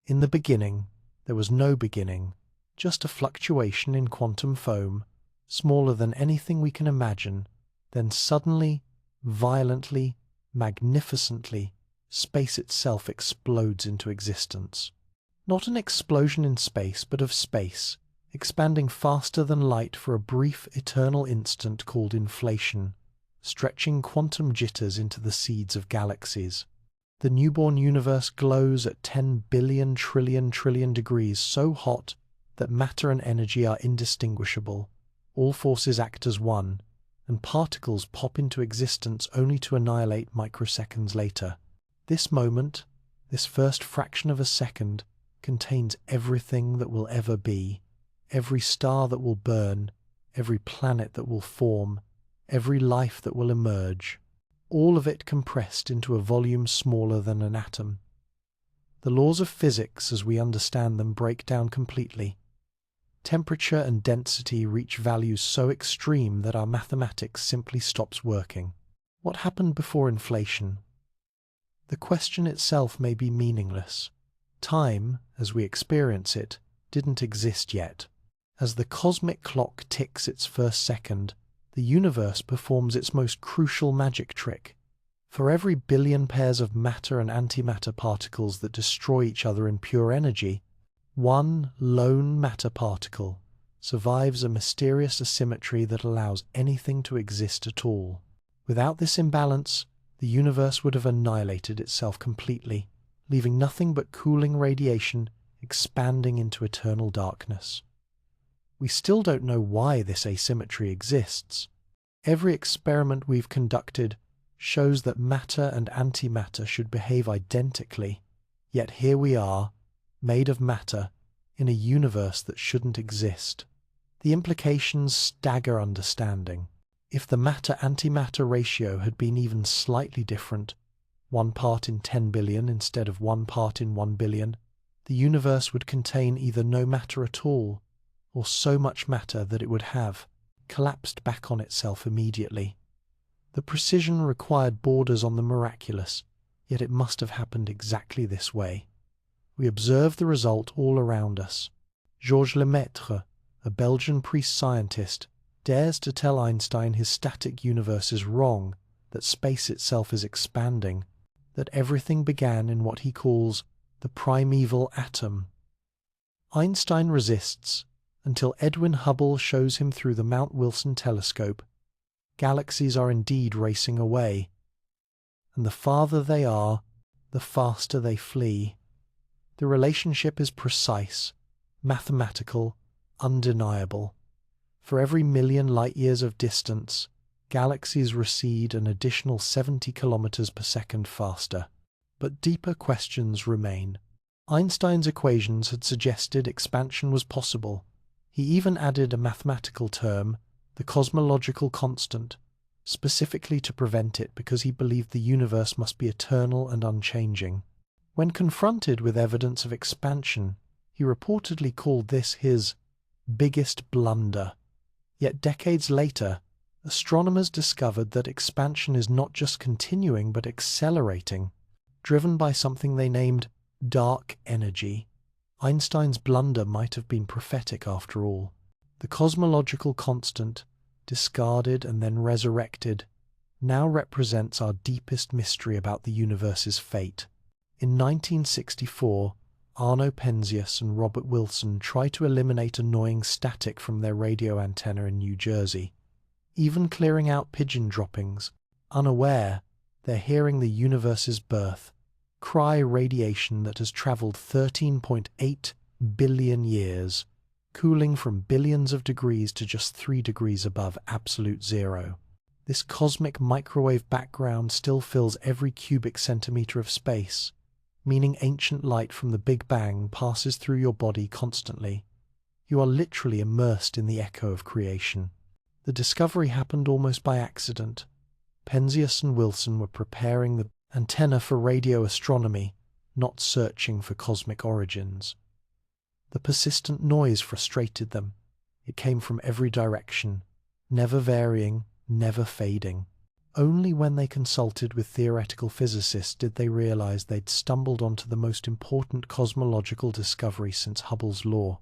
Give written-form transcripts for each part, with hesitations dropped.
In the beginning, there was no beginning, just a fluctuation in quantum foam, smaller than anything we can imagine. Then suddenly, violently, magnificently, space itself explodes into existence. Not an explosion in space, but of space, expanding faster than light for a brief, eternal instant called inflation, stretching quantum jitters into the seeds of galaxies. The newborn universe glows at 10 billion trillion degrees, so hot that matter and energy are indistinguishable. All forces act as one, and particles pop into existence only to annihilate microseconds later. This moment, this first fraction of a second, contains everything that will ever be, every star that will burn, every planet that will form, every life that will emerge, all of it compressed into a volume smaller than an atom. The laws of physics as we understand them break down completely. Temperature and density reach values so extreme that our mathematics simply stops working. What happened before inflation? The question itself may be meaningless. Time, as we experience it, didn't exist yet. As the cosmic clock ticks its first second, the universe performs its most crucial magic trick. For every billion pairs of matter and antimatter particles that destroy each other in pure energy, one lone matter particle survives a mysterious asymmetry that allows anything to exist at all. Without this imbalance, the universe would have annihilated itself completely, leaving nothing but cooling radiation expanding into eternal darkness. We still don't know why this asymmetry exists. Every experiment we've conducted shows that matter and antimatter should behave identically, yet here we are, made of matter, in a universe that shouldn't exist. The implications stagger understanding. If the matter-antimatter ratio had been even slightly different, 1 part in 10 billion instead of 1 part in 1 billion, the universe would contain either no matter at all, or so much matter that it would have collapsed back on itself immediately. The precision required borders on the miraculous, yet it must have happened exactly this way. We observe the result all around us. Georges Lemaitre, a Belgian priest-scientist, dares to tell Einstein his static universe is wrong, that space itself is expanding, that everything began in what he calls the primeval atom. Einstein resists, until Edwin Hubble shows him through the Mount Wilson telescope. Galaxies are indeed racing away, and the farther they are, the faster they flee. The relationship is precise, mathematical, undeniable. For every million light-years of distance, galaxies recede an additional 70 kilometers per second faster. But deeper questions remain. Einstein's equations had suggested expansion was possible. He even added a mathematical term, the cosmological constant, specifically to prevent it because he believed the universe must be eternal and unchanging. When confronted with evidence of expansion, he reportedly called this his biggest blunder. Yet decades later, astronomers discovered that expansion is not just continuing but accelerating, driven by something they named dark energy. Einstein's blunder might have been prophetic after all. The cosmological constant, discarded and then resurrected, now represents our deepest mystery about the universe's fate. In 1964, Arno Penzias and Robert Wilson tried to eliminate annoying static from their radio antenna in New Jersey, even clearing out pigeon droppings. Unaware, they're hearing the universe's birth, cry radiation that has traveled 13.8 billion years, cooling from billions of degrees to just 3 degrees above absolute zero. This cosmic microwave background still fills every cubic centimeter of space, meaning ancient light from the Big Bang passes through your body constantly. You are literally immersed in the echo of creation. The discovery happened almost by accident. Penzias and Wilson were preparing the antenna for radio astronomy, not searching for cosmic origins. The persistent noise frustrated them. It came from every direction, never varying, never fading. Only when they consulted with theoretical physicists did they realize they'd stumbled onto the most important cosmological discovery since Hubble's law.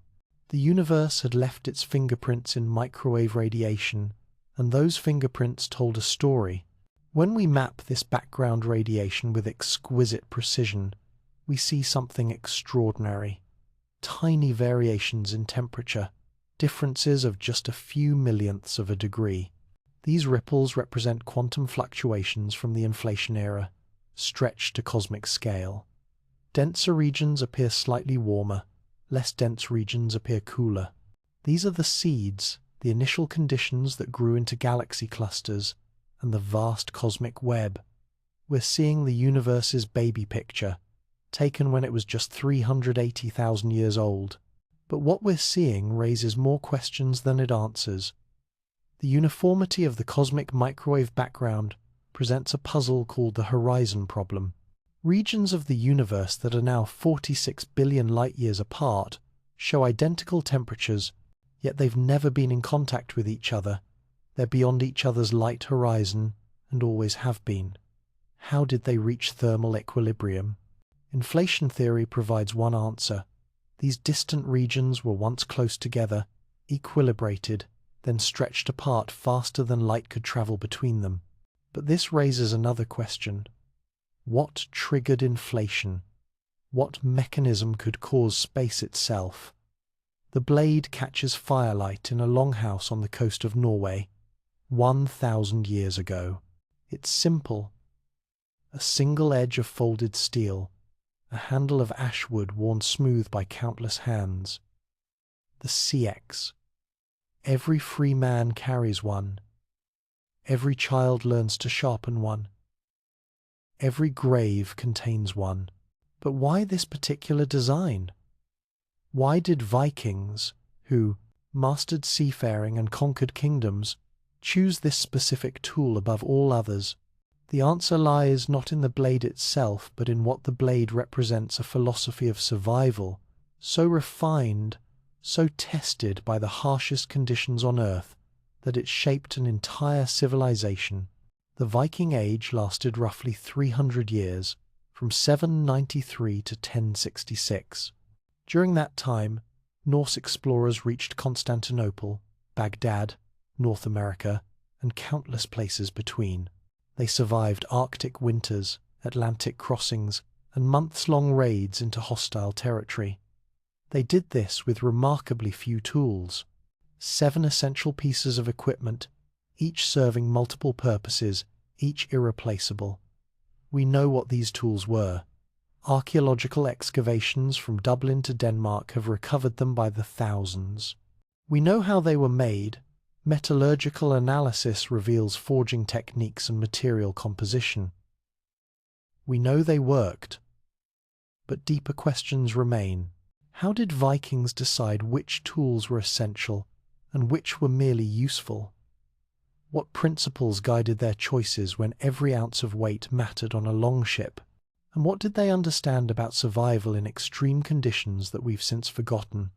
The universe had left its fingerprints in microwave radiation, and those fingerprints told a story. When we map this background radiation with exquisite precision, we see something extraordinary. Tiny variations in temperature, differences of just a few millionths of a degree. These ripples represent quantum fluctuations from the inflation era, stretched to cosmic scale. Denser regions appear slightly warmer, less dense regions appear cooler. These are the seeds, the initial conditions that grew into galaxy clusters and the vast cosmic web. We're seeing the universe's baby picture, taken when it was just 380,000 years old. But what we're seeing raises more questions than it answers. The uniformity of the cosmic microwave background presents a puzzle called the horizon problem. Regions of the universe that are now 46 billion light-years apart show identical temperatures, yet they've never been in contact with each other. They're beyond each other's light horizon and always have been. How did they reach thermal equilibrium? Inflation theory provides one answer. These distant regions were once close together, equilibrated, then stretched apart faster than light could travel between them. But this raises another question. What triggered inflation? What mechanism could cause space itself? The blade catches firelight in a longhouse on the coast of Norway 1,000 years ago. It's simple. A single edge of folded steel, a handle of ash wood worn smooth by countless hands. The CX. Every free man carries one. Every child learns to sharpen one. Every grave contains one. But why this particular design? Why did Vikings, who mastered seafaring and conquered kingdoms, choose this specific tool above all others? The answer lies not in the blade itself, but in what the blade represents: a philosophy of survival, so refined, so tested by the harshest conditions on Earth, that it shaped an entire civilization. The Viking Age lasted roughly 300 years, from 793 to 1066. During that time, Norse explorers reached Constantinople, Baghdad, North America, and countless places between. They survived Arctic winters, Atlantic crossings, and months-long raids into hostile territory. They did this with remarkably few tools. 7 essential pieces of equipment, each serving multiple purposes, each irreplaceable. We know what these tools were. Archaeological excavations from Dublin to Denmark have recovered them by the thousands. We know how they were made. Metallurgical analysis reveals forging techniques and material composition. We know they worked. But deeper questions remain. How did Vikings decide which tools were essential and which were merely useful? What principles guided their choices when every ounce of weight mattered on a longship? And what did they understand about survival in extreme conditions that we've since forgotten?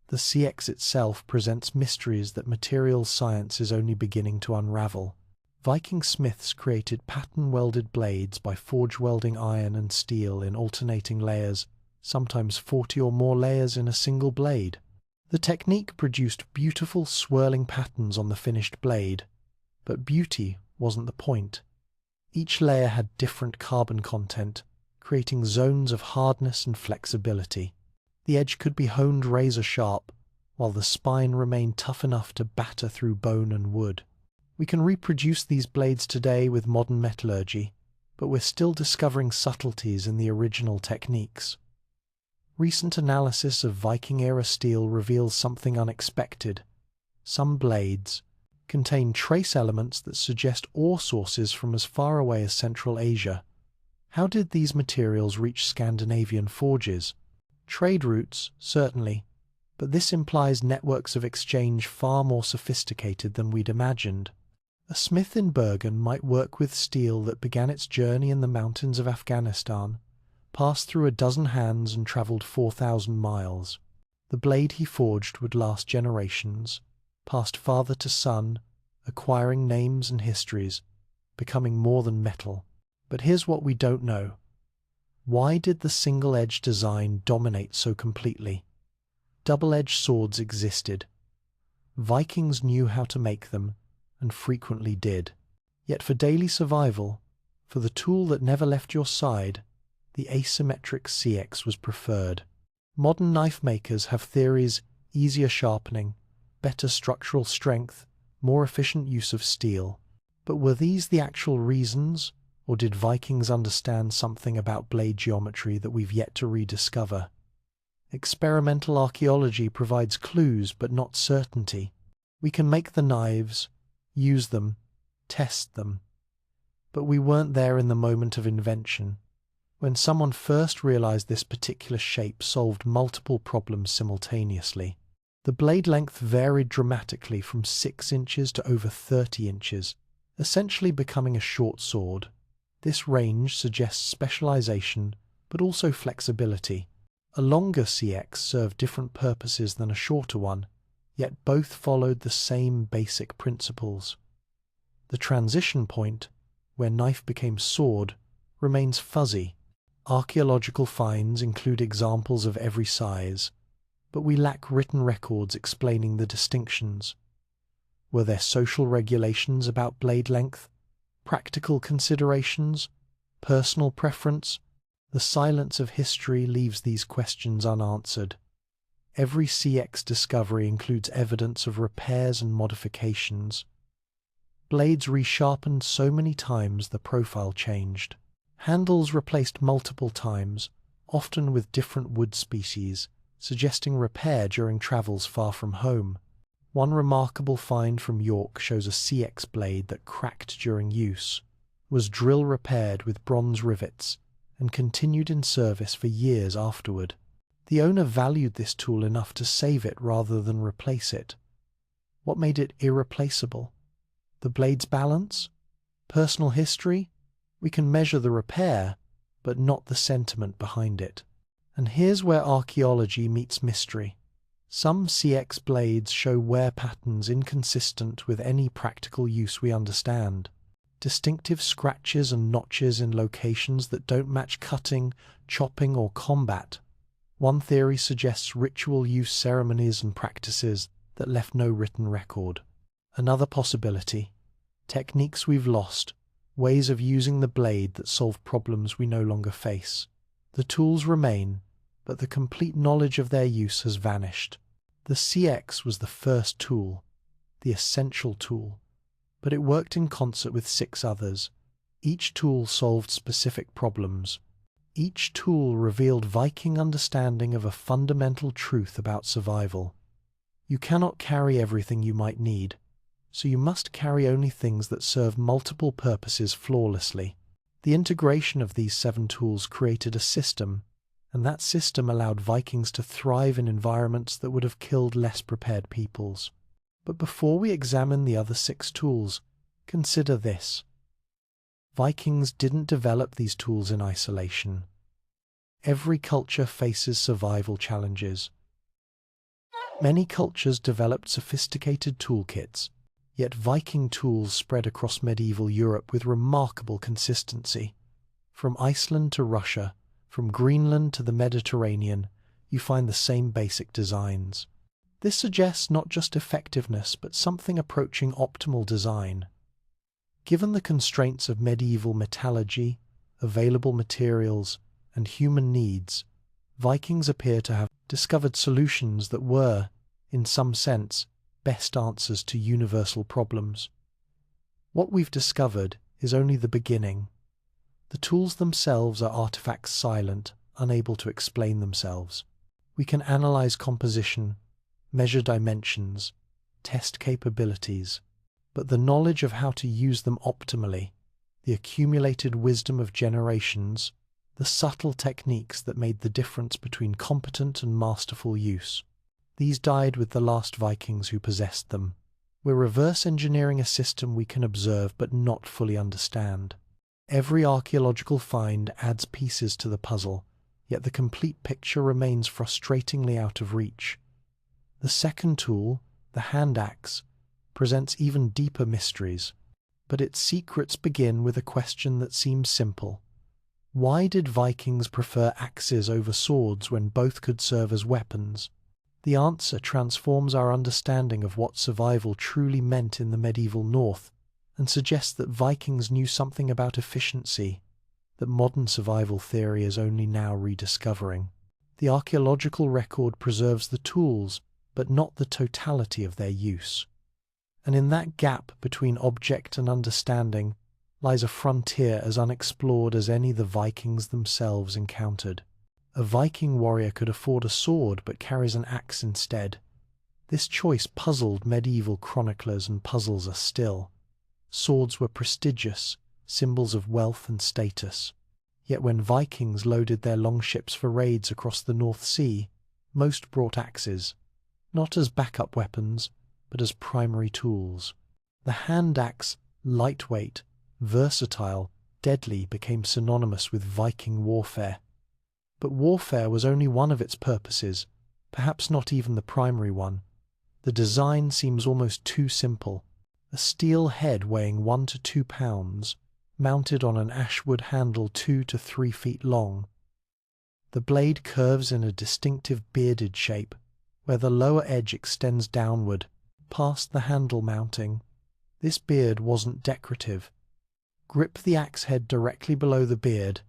The CX itself presents mysteries that materials science is only beginning to unravel. Viking smiths created pattern-welded blades by forge-welding iron and steel in alternating layers, sometimes 40 or more layers in a single blade. The technique produced beautiful swirling patterns on the finished blade, but beauty wasn't the point. Each layer had different carbon content, creating zones of hardness and flexibility. The edge could be honed razor-sharp, while the spine remained tough enough to batter through bone and wood. We can reproduce these blades today with modern metallurgy, but we're still discovering subtleties in the original techniques. Recent analysis of Viking-era steel reveals something unexpected. Some blades contain trace elements that suggest ore sources from as far away as Central Asia. How did these materials reach Scandinavian forges? Trade routes, certainly, but this implies networks of exchange far more sophisticated than we'd imagined. A smith in Bergen might work with steel that began its journey in the mountains of Afghanistan, passed through a dozen hands and travelled 4,000 miles. The blade he forged would last generations, passed father to son, acquiring names and histories, becoming more than metal. But here's what we don't know. Why did the single-edged design dominate so completely? Double-edged swords existed. Vikings knew how to make them, and frequently did. Yet for daily survival, for the tool that never left your side, the asymmetric CX was preferred. Modern knife makers have theories: easier sharpening, better structural strength, more efficient use of steel. But were these the actual reasons, or did Vikings understand something about blade geometry that we've yet to rediscover? Experimental archaeology provides clues but not certainty. We can make the knives, use them, test them. But we weren't there in the moment of invention. When someone first realized this particular shape solved multiple problems simultaneously. The blade length varied dramatically from 6 inches to over 30 inches, essentially becoming a short sword. This range suggests specialization, but also flexibility. A longer CX served different purposes than a shorter one, yet both followed the same basic principles. The transition point, where knife became sword, remains fuzzy. Archaeological finds include examples of every size, but we lack written records explaining the distinctions. Were there social regulations about blade length? Practical considerations? Personal preference? The silence of history leaves these questions unanswered. Every CX discovery includes evidence of repairs and modifications. Blades resharpened so many times the profile changed. Handles replaced multiple times, often with different wood species, suggesting repair during travels far from home. One remarkable find from York shows a CX blade that cracked during use, was drill repaired with bronze rivets, and continued in service for years afterward. The owner valued this tool enough to save it rather than replace it. What made it irreplaceable? The blade's balance? Personal history? We can measure the repair, but not the sentiment behind it. And here's where archaeology meets mystery. Some CX blades show wear patterns inconsistent with any practical use we understand. Distinctive scratches and notches in locations that don't match cutting, chopping, or combat. One theory suggests ritual use ceremonies and practices that left no written record. Another possibility: techniques we've lost, ways of using the blade that solve problems we no longer face. The tools remain, but the complete knowledge of their use has vanished. The CX was the first tool, the essential tool, but it worked in concert with 6 others. Each tool solved specific problems. Each tool revealed Viking understanding of a fundamental truth about survival. You cannot carry everything you might need, so you must carry only things that serve multiple purposes flawlessly. The integration of these 7 tools created a system, and that system allowed Vikings to thrive in environments that would have killed less prepared peoples. But before we examine the other 6 tools, consider this. Vikings didn't develop these tools in isolation. Every culture faces survival challenges. Many cultures developed sophisticated toolkits, yet Viking tools spread across medieval Europe with remarkable consistency. From Iceland to Russia, from Greenland to the Mediterranean, you find the same basic designs. This suggests not just effectiveness, but something approaching optimal design. Given the constraints of medieval metallurgy, available materials, and human needs, Vikings appear to have discovered solutions that were, in some sense, best answers to universal problems. What we've discovered is only the beginning. The tools themselves are artifacts silent, unable to explain themselves. We can analyze composition, measure dimensions, test capabilities, but the knowledge of how to use them optimally, the accumulated wisdom of generations, the subtle techniques that made the difference between competent and masterful use, these died with the last Vikings who possessed them. We're reverse engineering a system we can observe but not fully understand. Every archaeological find adds pieces to the puzzle, yet the complete picture remains frustratingly out of reach. The second tool, the hand axe, presents even deeper mysteries. But its secrets begin with a question that seems simple. Why did Vikings prefer axes over swords when both could serve as weapons? The answer transforms our understanding of what survival truly meant in the medieval North and suggests that Vikings knew something about efficiency that modern survival theory is only now rediscovering. The archaeological record preserves the tools, but not the totality of their use. And in that gap between object and understanding lies a frontier as unexplored as any the Vikings themselves encountered. A Viking warrior could afford a sword but carries an axe instead. This choice puzzled medieval chroniclers and puzzles us still. Swords were prestigious, symbols of wealth and status. Yet when Vikings loaded their longships for raids across the North Sea, most brought axes, not as backup weapons, but as primary tools. The hand axe, lightweight, versatile, deadly, became synonymous with Viking warfare. But warfare was only one of its purposes, perhaps not even the primary one. The design seems almost too simple. A steel head weighing 1 to 2 pounds, mounted on an ashwood handle 2 to 3 feet long. The blade curves in a distinctive bearded shape, where the lower edge extends downward, past the handle mounting. This beard wasn't decorative. Grip the axe head directly below the beard,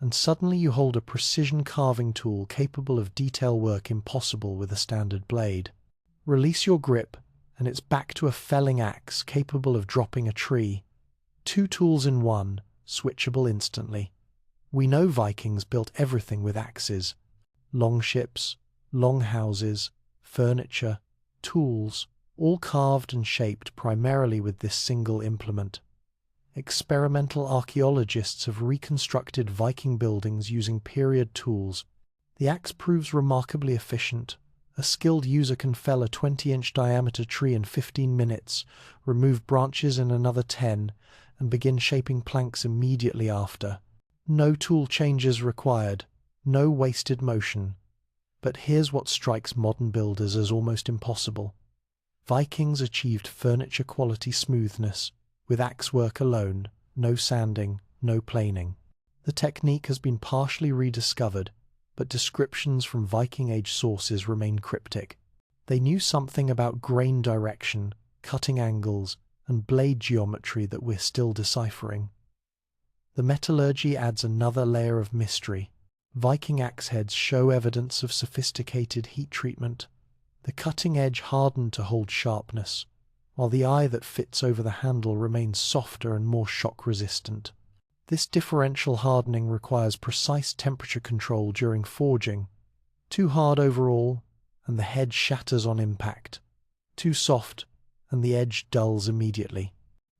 and suddenly you hold a precision carving tool capable of detail work impossible with a standard blade. Release your grip, and it's back to a felling axe capable of dropping a tree. 2 tools in one, switchable instantly. We know Vikings built everything with axes. Longships, longhouses, furniture, tools, all carved and shaped primarily with this single implement. Experimental archaeologists have reconstructed Viking buildings using period tools. The axe proves remarkably efficient. A skilled user can fell a 20-inch diameter tree in 15 minutes, remove branches in another 10, and begin shaping planks immediately after. No tool changes required, no wasted motion. But here's what strikes modern builders as almost impossible. Vikings achieved furniture-quality smoothness, with axe work alone, no sanding, no planing. The technique has been partially rediscovered, but descriptions from Viking-age sources remain cryptic. They knew something about grain direction, cutting angles, and blade geometry that we're still deciphering. The metallurgy adds another layer of mystery. Viking axe heads show evidence of sophisticated heat treatment. The cutting edge hardened to hold sharpness, while the eye that fits over the handle remains softer and more shock-resistant. This differential hardening requires precise temperature control during forging. Too hard overall, and the head shatters on impact. Too soft, and the edge dulls immediately.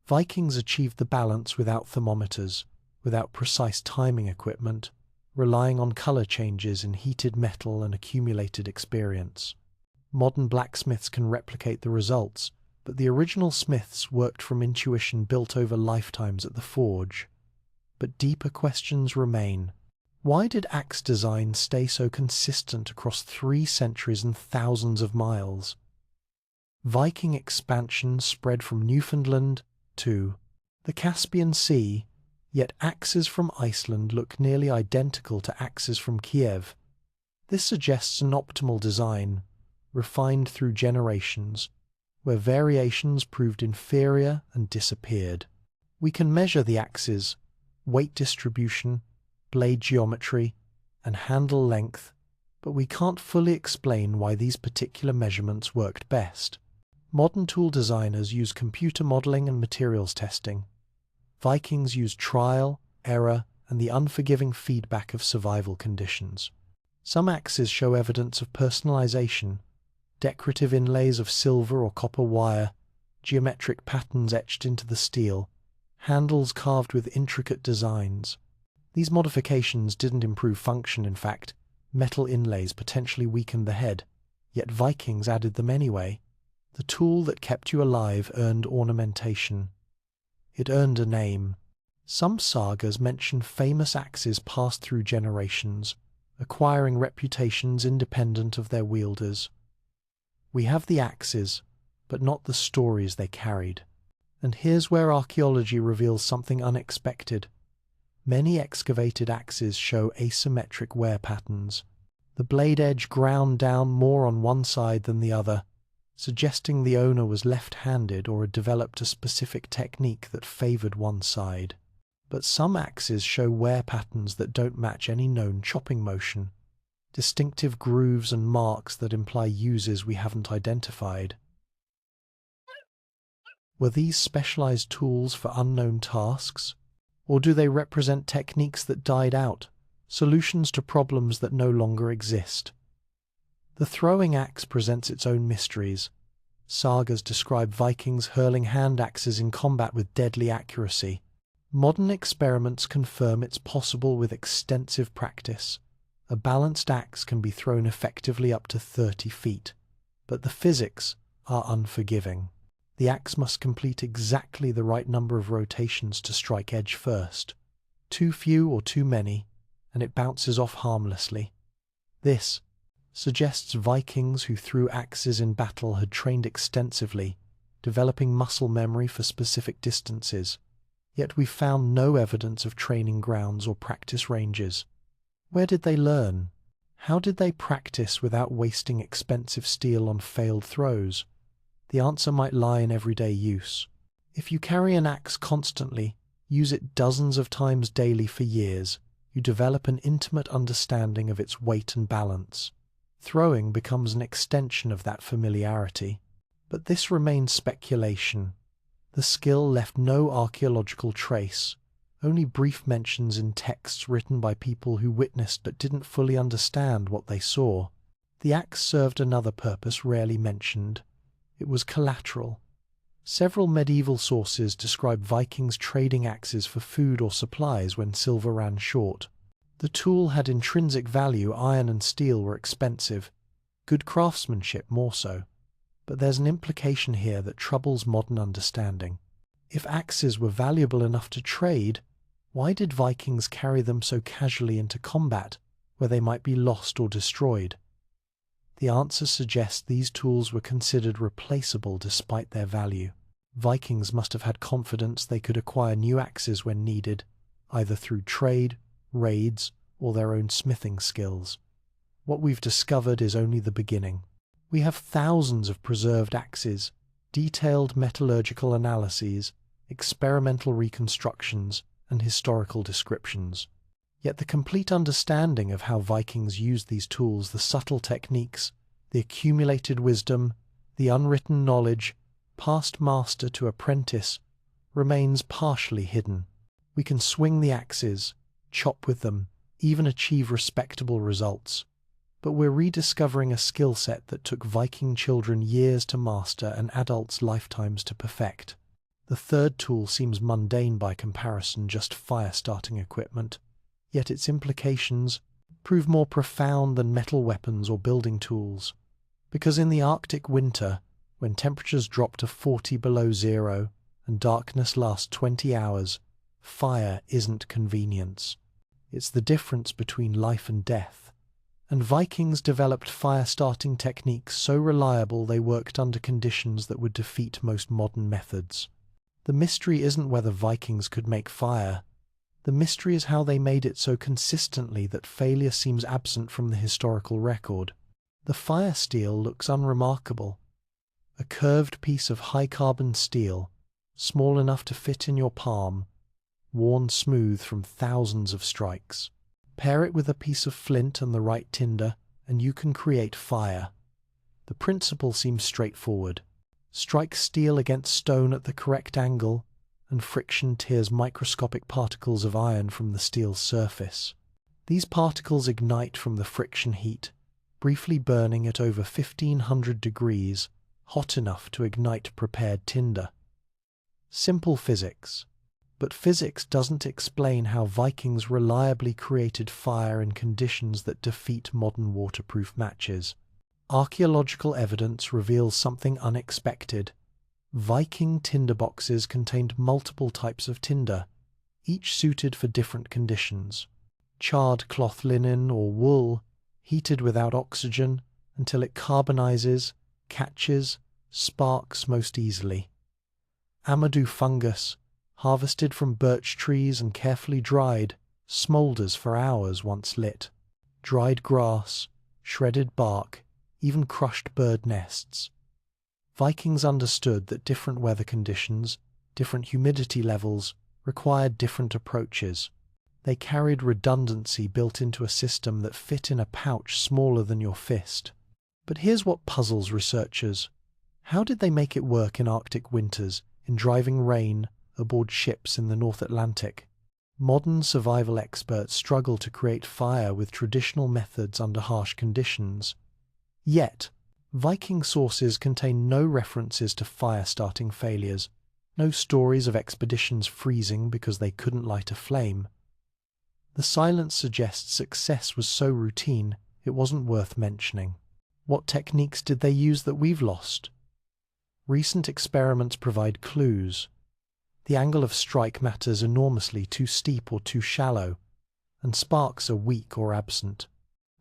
Vikings achieved the balance without thermometers, without precise timing equipment, relying on color changes in heated metal and accumulated experience. Modern blacksmiths can replicate the results, but the original smiths worked from intuition built over lifetimes at the forge. But deeper questions remain. Why did axe design stay so consistent across 3 centuries and thousands of miles? Viking expansion spread from Newfoundland to the Caspian Sea, yet axes from Iceland look nearly identical to axes from Kiev. This suggests an optimal design, refined through generations, where variations proved inferior and disappeared. We can measure the axes, weight distribution, blade geometry, and handle length, but we can't fully explain why these particular measurements worked best. Modern tool designers use computer modeling and materials testing. Vikings used trial, error, and the unforgiving feedback of survival conditions. Some axes show evidence of personalization, decorative inlays of silver or copper wire, geometric patterns etched into the steel, handles carved with intricate designs. These modifications didn't improve function, in fact. Metal inlays potentially weakened the head, yet Vikings added them anyway. The tool that kept you alive earned ornamentation. It earned a name. Some sagas mention famous axes passed through generations, acquiring reputations independent of their wielders. We have the axes, but not the stories they carried. And here's where archaeology reveals something unexpected. Many excavated axes show asymmetric wear patterns. The blade edge ground down more on one side than the other, suggesting the owner was left-handed or had developed a specific technique that favored one side. But some axes show wear patterns that don't match any known chopping motion, distinctive grooves and marks that imply uses we haven't identified. Were these specialized tools for unknown tasks? Or do they represent techniques that died out, solutions to problems that no longer exist? The throwing axe presents its own mysteries. Sagas describe Vikings hurling hand axes in combat with deadly accuracy. Modern experiments confirm it's possible with extensive practice. A balanced axe can be thrown effectively up to 30 feet, but the physics are unforgiving. The axe must complete exactly the right number of rotations to strike edge first. Too few or too many, and it bounces off harmlessly. This suggests Vikings who threw axes in battle had trained extensively, developing muscle memory for specific distances. Yet we found no evidence of training grounds or practice ranges. Where did they learn? How did they practice without wasting expensive steel on failed throws? The answer might lie in everyday use. If you carry an axe constantly, use it dozens of times daily for years, you develop an intimate understanding of its weight and balance. Throwing becomes an extension of that familiarity. But this remains speculation. The skill left no archaeological trace, only brief mentions in texts written by people who witnessed but didn't fully understand what they saw. The axe served another purpose rarely mentioned. It was collateral. Several medieval sources describe Vikings trading axes for food or supplies when silver ran short. The tool had intrinsic value, iron and steel were expensive, good craftsmanship more so. But there's an implication here that troubles modern understanding. If axes were valuable enough to trade, why did Vikings carry them so casually into combat, where they might be lost or destroyed? The answer suggests these tools were considered replaceable despite their value. Vikings must have had confidence they could acquire new axes when needed, either through trade, raids, or their own smithing skills. What we've discovered is only the beginning. We have thousands of preserved axes, detailed metallurgical analyses, experimental reconstructions, and historical descriptions. Yet the complete understanding of how Vikings used these tools, the subtle techniques, the accumulated wisdom, the unwritten knowledge, passed master to apprentice, remains partially hidden. We can swing the axes, chop with them, even achieve respectable results. But we're rediscovering a skill set that took Viking children years to master and adults lifetimes to perfect. The third tool seems mundane by comparison, just fire-starting equipment. Yet its implications prove more profound than metal weapons or building tools. Because in the Arctic winter, when temperatures drop to 40 below zero and darkness lasts 20 hours, fire isn't convenience. It's the difference between life and death. And Vikings developed fire-starting techniques so reliable they worked under conditions that would defeat most modern methods. The mystery isn't whether Vikings could make fire. The mystery is how they made it so consistently that failure seems absent from the historical record. The fire steel looks unremarkable. A curved piece of high-carbon steel, small enough to fit in your palm, worn smooth from thousands of strikes. Pair it with a piece of flint and the right tinder, and you can create fire. The principle seems straightforward. Strike steel against stone at the correct angle, and friction tears microscopic particles of iron from the steel's surface. These particles ignite from the friction heat, briefly burning at over 1500 degrees, hot enough to ignite prepared tinder. Simple physics. But physics doesn't explain how Vikings reliably created fire in conditions that defeat modern waterproof matches. Archaeological evidence reveals something unexpected. Viking tinderboxes contained multiple types of tinder, each suited for different conditions. Charred cloth linen or wool, heated without oxygen until it carbonizes, catches, sparks most easily. Amadou fungus, harvested from birch trees and carefully dried, smoulders for hours once lit. Dried grass, shredded bark, even crushed bird nests. Vikings understood that different weather conditions, different humidity levels, required different approaches. They carried redundancy built into a system that fit in a pouch smaller than your fist. But here's what puzzles researchers. How did they make it work in Arctic winters, in driving rain, aboard ships in the North Atlantic? Modern survival experts struggle to create fire with traditional methods under harsh conditions. Yet, Viking sources contain no references to fire-starting failures, no stories of expeditions freezing because they couldn't light a flame. The silence suggests success was so routine it wasn't worth mentioning. What techniques did they use that we've lost? Recent experiments provide clues. The angle of strike matters enormously, too steep or too shallow, and sparks are weak or absent.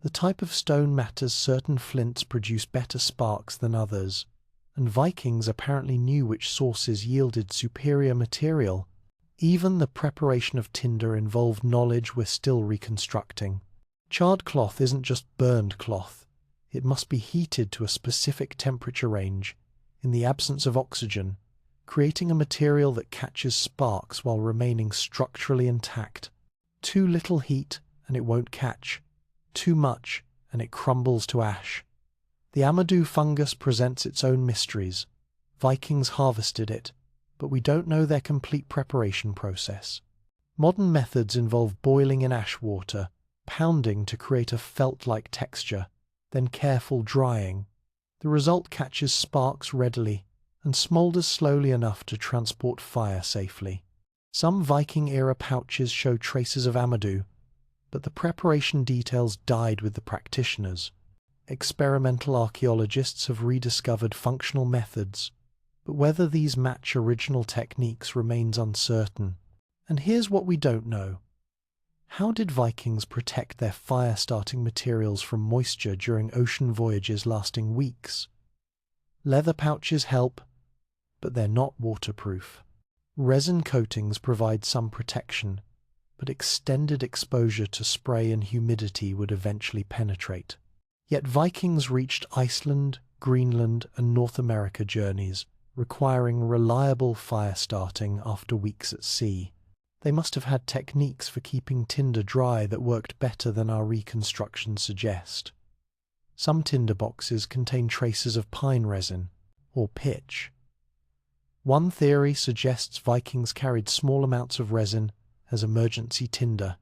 The type of stone matters. Certain flints produce better sparks than others, and Vikings apparently knew which sources yielded superior material. Even the preparation of tinder involved knowledge we're still reconstructing. Charred cloth isn't just burned cloth. It must be heated to a specific temperature range, in the absence of oxygen, creating a material that catches sparks while remaining structurally intact. Too little heat and it won't catch. Too much and it crumbles to ash. The Amadou fungus presents its own mysteries. Vikings harvested it, but we don't know their complete preparation process. Modern methods involve boiling in ash water, pounding to create a felt-like texture, then careful drying. The result catches sparks readily and smoulders slowly enough to transport fire safely. Some Viking-era pouches show traces of Amadou, but the preparation details died with the practitioners. Experimental archaeologists have rediscovered functional methods, but whether these match original techniques remains uncertain. And here's what we don't know. How did Vikings protect their fire-starting materials from moisture during ocean voyages lasting weeks? Leather pouches help, but they're not waterproof. Resin coatings provide some protection, but extended exposure to spray and humidity would eventually penetrate. Yet Vikings reached Iceland, Greenland, and North America journeys, requiring reliable fire starting after weeks at sea. They must have had techniques for keeping tinder dry that worked better than our reconstructions suggest. Some tinder boxes contain traces of pine resin, or pitch. One theory suggests Vikings carried small amounts of resin as emergency tinder.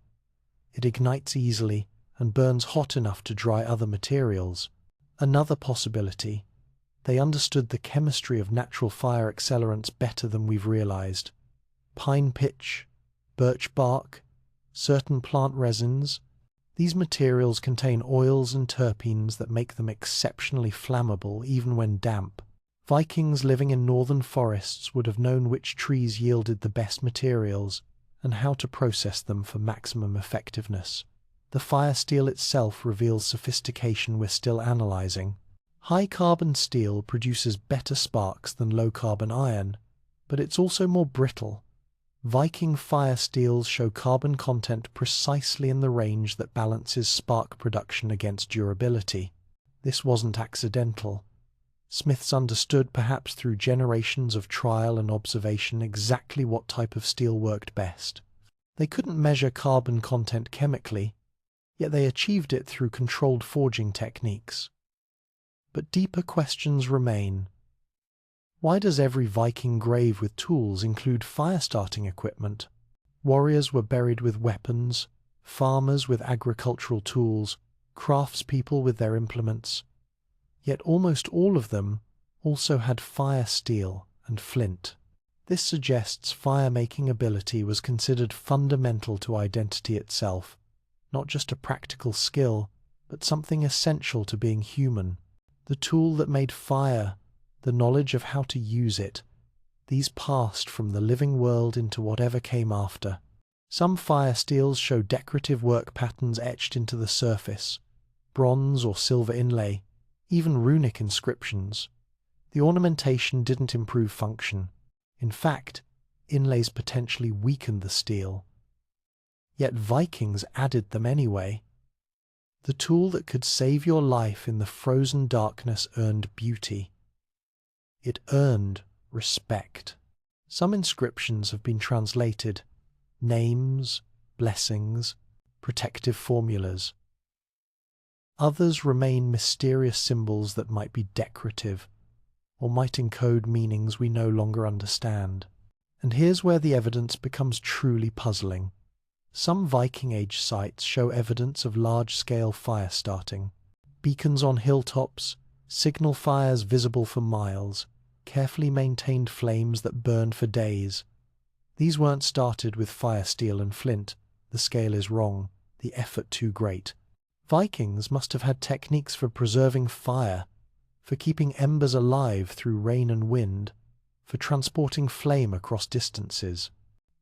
It ignites easily and burns hot enough to dry other materials. Another possibility: they understood the chemistry of natural fire accelerants better than we've realized. Pine pitch, birch bark, certain plant resins. These materials contain oils and terpenes that make them exceptionally flammable even when damp. Vikings living in northern forests would have known which trees yielded the best materials and how to process them for maximum effectiveness. The fire steel itself reveals sophistication we're still analyzing. High-carbon steel produces better sparks than low-carbon iron, but it's also more brittle. Viking fire steels show carbon content precisely in the range that balances spark production against durability. This wasn't accidental. Smiths understood, perhaps through generations of trial and observation, exactly what type of steel worked best. They couldn't measure carbon content chemically, yet they achieved it through controlled forging techniques. But deeper questions remain. Why does every Viking grave with tools include fire-starting equipment? Warriors were buried with weapons, farmers with agricultural tools, craftspeople with their implements. Yet almost all of them also had fire steel and flint. This suggests fire-making ability was considered fundamental to identity itself, not just a practical skill, but something essential to being human. The tool that made fire, the knowledge of how to use it, these passed from the living world into whatever came after. Some fire steels show decorative work patterns etched into the surface, bronze or silver inlay, even runic inscriptions. The ornamentation didn't improve function. In fact, inlays potentially weakened the steel. Yet Vikings added them anyway. The tool that could save your life in the frozen darkness earned beauty. It earned respect. Some inscriptions have been translated names, blessings, protective formulas. Others remain mysterious symbols that might be decorative or might encode meanings we no longer understand. And here's where the evidence becomes truly puzzling. Some Viking Age sites show evidence of large-scale fire starting. Beacons on hilltops, signal fires visible for miles, carefully maintained flames that burned for days. These weren't started with fire steel and flint. The scale is wrong, the effort too great. Vikings must have had techniques for preserving fire, for keeping embers alive through rain and wind, for transporting flame across distances.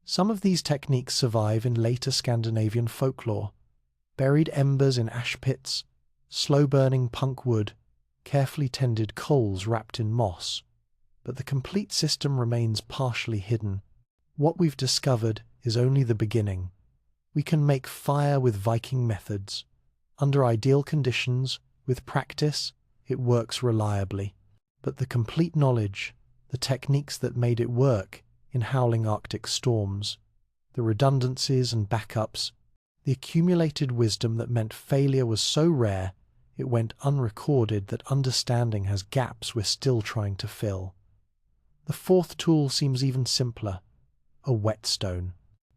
Some of these techniques survive in later Scandinavian folklore. Buried embers in ash pits, slow-burning punk wood, carefully tended coals wrapped in moss. But the complete system remains partially hidden. What we've discovered is only the beginning. We can make fire with Viking methods. Under ideal conditions, with practice, it works reliably. But the complete knowledge, the techniques that made it work in howling Arctic storms, the redundancies and backups, the accumulated wisdom that meant failure was so rare it went unrecorded that understanding has gaps we're still trying to fill. The fourth tool seems even simpler, a whetstone,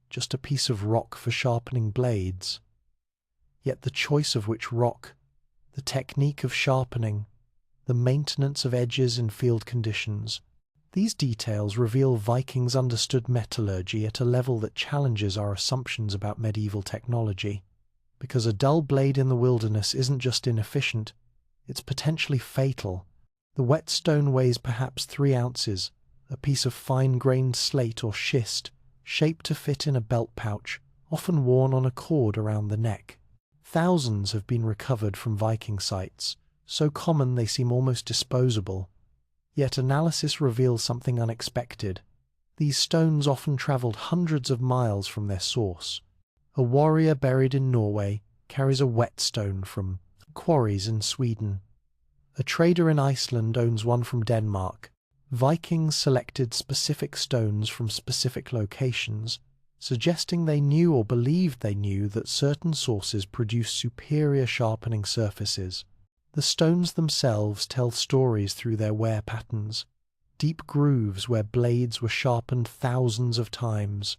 just a piece of rock for sharpening blades. Yet the choice of which rock, the technique of sharpening, the maintenance of edges in field conditions, these details reveal Vikings understood metallurgy at a level that challenges our assumptions about medieval technology. Because a dull blade in the wilderness isn't just inefficient, it's potentially fatal. The whetstone weighs perhaps 3 ounces, a piece of fine-grained slate or schist, shaped to fit in a belt pouch, often worn on a cord around the neck. Thousands have been recovered from Viking sites, so common they seem almost disposable. Yet analysis reveals something unexpected. These stones often travelled hundreds of miles from their source. A warrior buried in Norway carries a whetstone from quarries in Sweden. A trader in Iceland owns one from Denmark. Vikings selected specific stones from specific locations, suggesting they knew or believed they knew that certain sources produce superior sharpening surfaces. The stones themselves tell stories through their wear patterns, deep grooves where blades were sharpened thousands of times,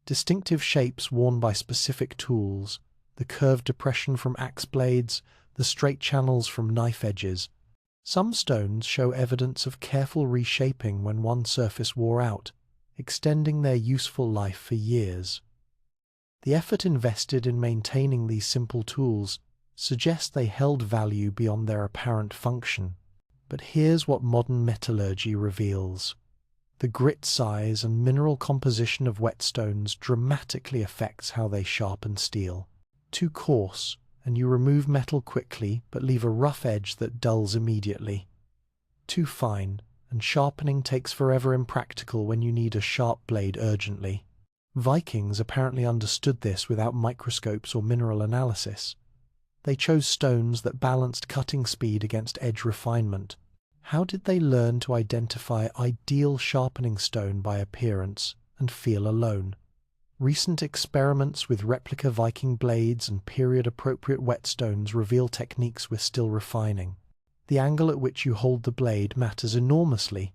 distinctive shapes worn by specific tools, the curved depression from axe blades, the straight channels from knife edges. Some stones show evidence of careful reshaping when one surface wore out, extending their useful life for years. The effort invested in maintaining these simple tools suggests they held value beyond their apparent function. But here's what modern metallurgy reveals. The grit size and mineral composition of whetstones dramatically affects how they sharpen steel. Too coarse, and you remove metal quickly but leave a rough edge that dulls immediately. Too fine, and sharpening takes forever impractical when you need a sharp blade urgently. Vikings apparently understood this without microscopes or mineral analysis. They chose stones that balanced cutting speed against edge refinement. How did they learn to identify ideal sharpening stone by appearance and feel alone? Recent experiments with replica Viking blades and period-appropriate whetstones reveal techniques we're still refining. The angle at which you hold the blade matters enormously,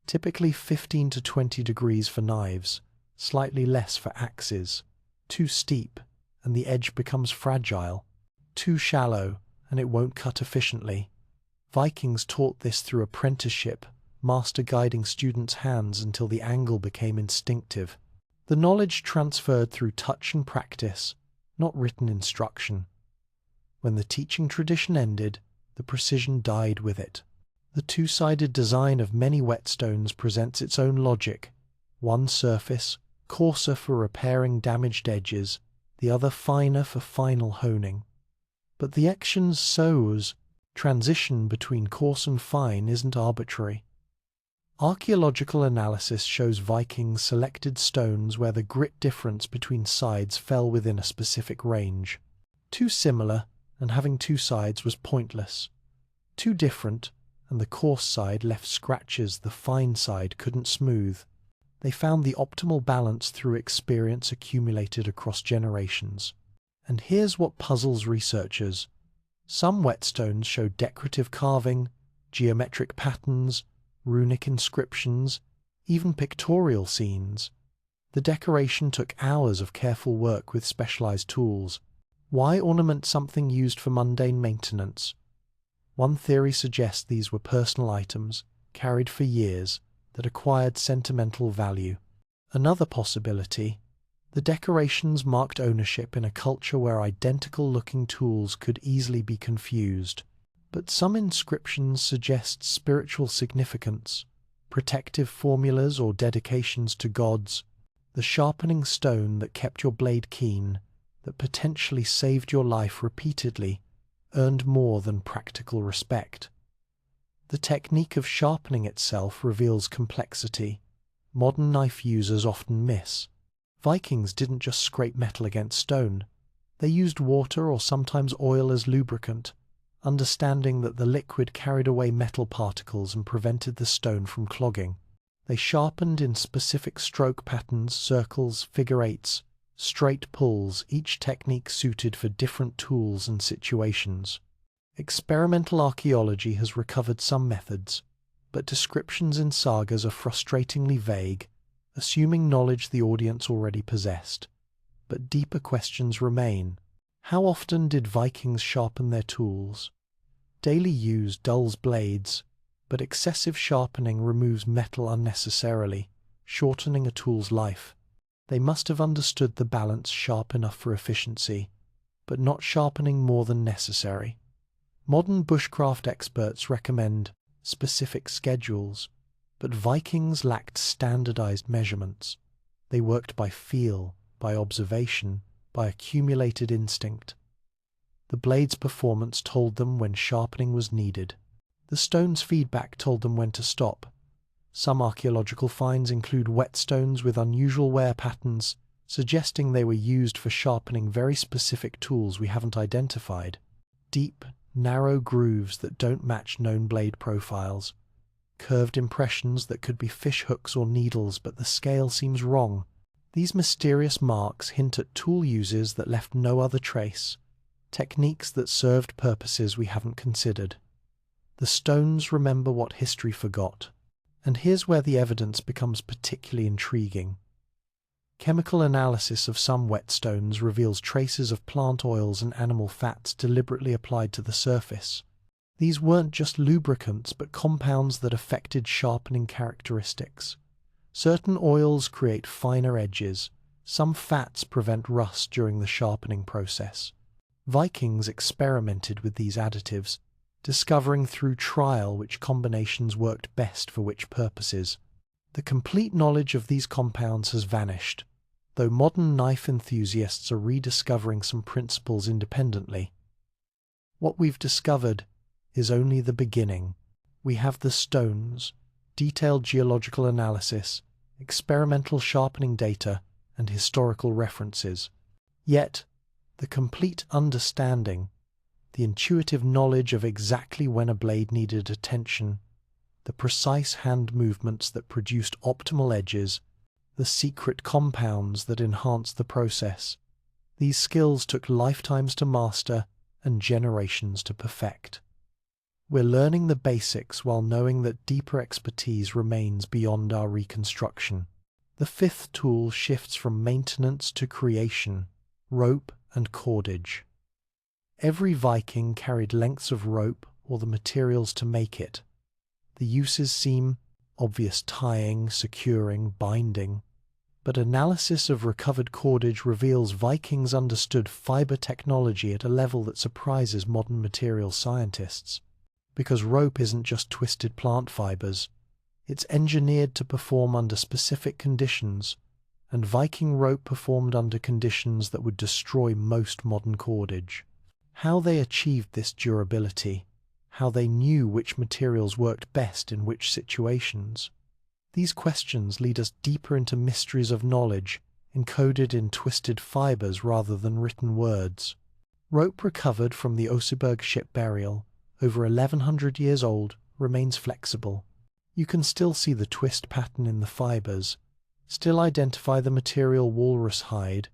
typically 15 to 20 degrees for knives, slightly less for axes. Too steep, and the edge becomes fragile. Too shallow, and it won't cut efficiently. Vikings taught this through apprenticeship, master guiding students' hands until the angle became instinctive. The knowledge transferred through touch and practice, not written instruction. When the teaching tradition ended, the precision died with it. The two-sided design of many whetstones presents its own logic. One surface, coarser for repairing damaged edges, the other finer for final honing. But the action's transition between coarse and fine isn't arbitrary. Archaeological analysis shows Vikings selected stones where the grit difference between sides fell within a specific range. Too similar, and having two sides was pointless. Too different, and the coarse side left scratches the fine side couldn't smooth. They found the optimal balance through experience accumulated across generations. And here's what puzzles researchers. Some whetstones show decorative carving, geometric patterns, runic inscriptions, even pictorial scenes. The decoration took hours of careful work with specialized tools. Why ornament something used for mundane maintenance? One theory suggests these were personal items, carried for years, that acquired sentimental value. Another possibility, the decorations marked ownership in a culture where identical-looking tools could easily be confused. But some inscriptions suggest spiritual significance, protective formulas or dedications to gods, the sharpening stone that kept your blade keen, that potentially saved your life repeatedly, earned more than practical respect. The technique of sharpening itself reveals complexity modern knife users often miss. Vikings didn't just scrape metal against stone. They used water or sometimes oil as lubricant, understanding that the liquid carried away metal particles and prevented the stone from clogging. They sharpened in specific stroke patterns, circles, figure eights, straight pulls, each technique suited for different tools and situations. Experimental archaeology has recovered some methods, but descriptions in sagas are frustratingly vague, assuming knowledge the audience already possessed. But deeper questions remain. How often did Vikings sharpen their tools? Daily use dulls blades, but excessive sharpening removes metal unnecessarily, shortening a tool's life. They must have understood the balance sharp enough for efficiency, but not sharpening more than necessary. Modern bushcraft experts recommend specific schedules, but Vikings lacked standardized measurements. They worked by feel, by observation, by accumulated instinct. The blade's performance told them when sharpening was needed. The stone's feedback told them when to stop. Some archaeological finds include whetstones with unusual wear patterns, suggesting they were used for sharpening very specific tools we haven't identified. Deep, narrow grooves that don't match known blade profiles. Curved impressions that could be fish hooks or needles, but the scale seems wrong. These mysterious marks hint at tool uses that left no other trace, techniques that served purposes we haven't considered. The stones remember what history forgot. And here's where the evidence becomes particularly intriguing. Chemical analysis of some whetstones reveals traces of plant oils and animal fats deliberately applied to the surface. These weren't just lubricants, but compounds that affected sharpening characteristics. Certain oils create finer edges. Some fats prevent rust during the sharpening process. Vikings experimented with these additives, discovering through trial which combinations worked best for which purposes. The complete knowledge of these compounds has vanished, though modern knife enthusiasts are rediscovering some principles independently. What we've discovered is only the beginning. We have the stones, detailed geological analysis, experimental sharpening data, and historical references. Yet, the complete understanding, the intuitive knowledge of exactly when a blade needed attention, the precise hand movements that produced optimal edges, the secret compounds that enhanced the process. These skills took lifetimes to master and generations to perfect. We're learning the basics while knowing that deeper expertise remains beyond our reconstruction. The fifth tool shifts from maintenance to creation: rope and cordage. Every Viking carried lengths of rope or the materials to make it. The uses seem obvious: tying, securing, binding. But analysis of recovered cordage reveals Vikings understood fiber technology at a level that surprises modern materials scientists. Because rope isn't just twisted plant fibers, it's engineered to perform under specific conditions, and Viking rope performed under conditions that would destroy most modern cordage. How they achieved this durability, how they knew which materials worked best in which situations, These questions lead us deeper into mysteries of knowledge, encoded in twisted fibers rather than written words. Rope recovered from the Oseberg ship burial, over 1100 years old, remains flexible. You can still see the twist pattern in the fibers, still identify the material walrus hide,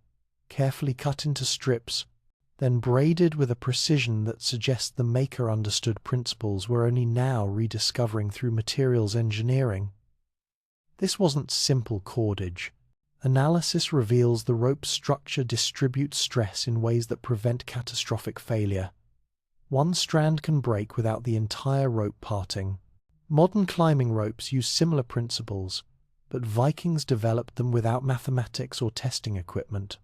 carefully cut into strips, then braided with a precision that suggests the maker understood principles we're only now rediscovering through materials engineering. This wasn't simple cordage. Analysis reveals the rope's structure distributes stress in ways that prevent catastrophic failure. One strand can break without the entire rope parting. Modern climbing ropes use similar principles, but Vikings developed them without mathematics or testing equipment.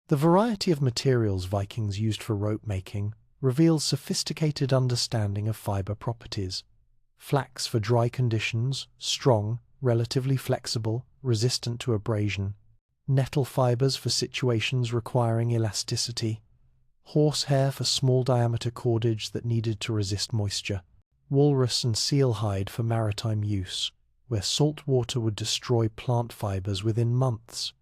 The variety of materials Vikings used for rope making reveals sophisticated understanding of fiber properties. Flax for dry conditions, strong, relatively flexible, resistant to abrasion. Nettle fibers for situations requiring elasticity. Horsehair for small diameter cordage that needed to resist moisture. Walrus and seal hide for maritime use, where salt water would destroy plant fibers within months.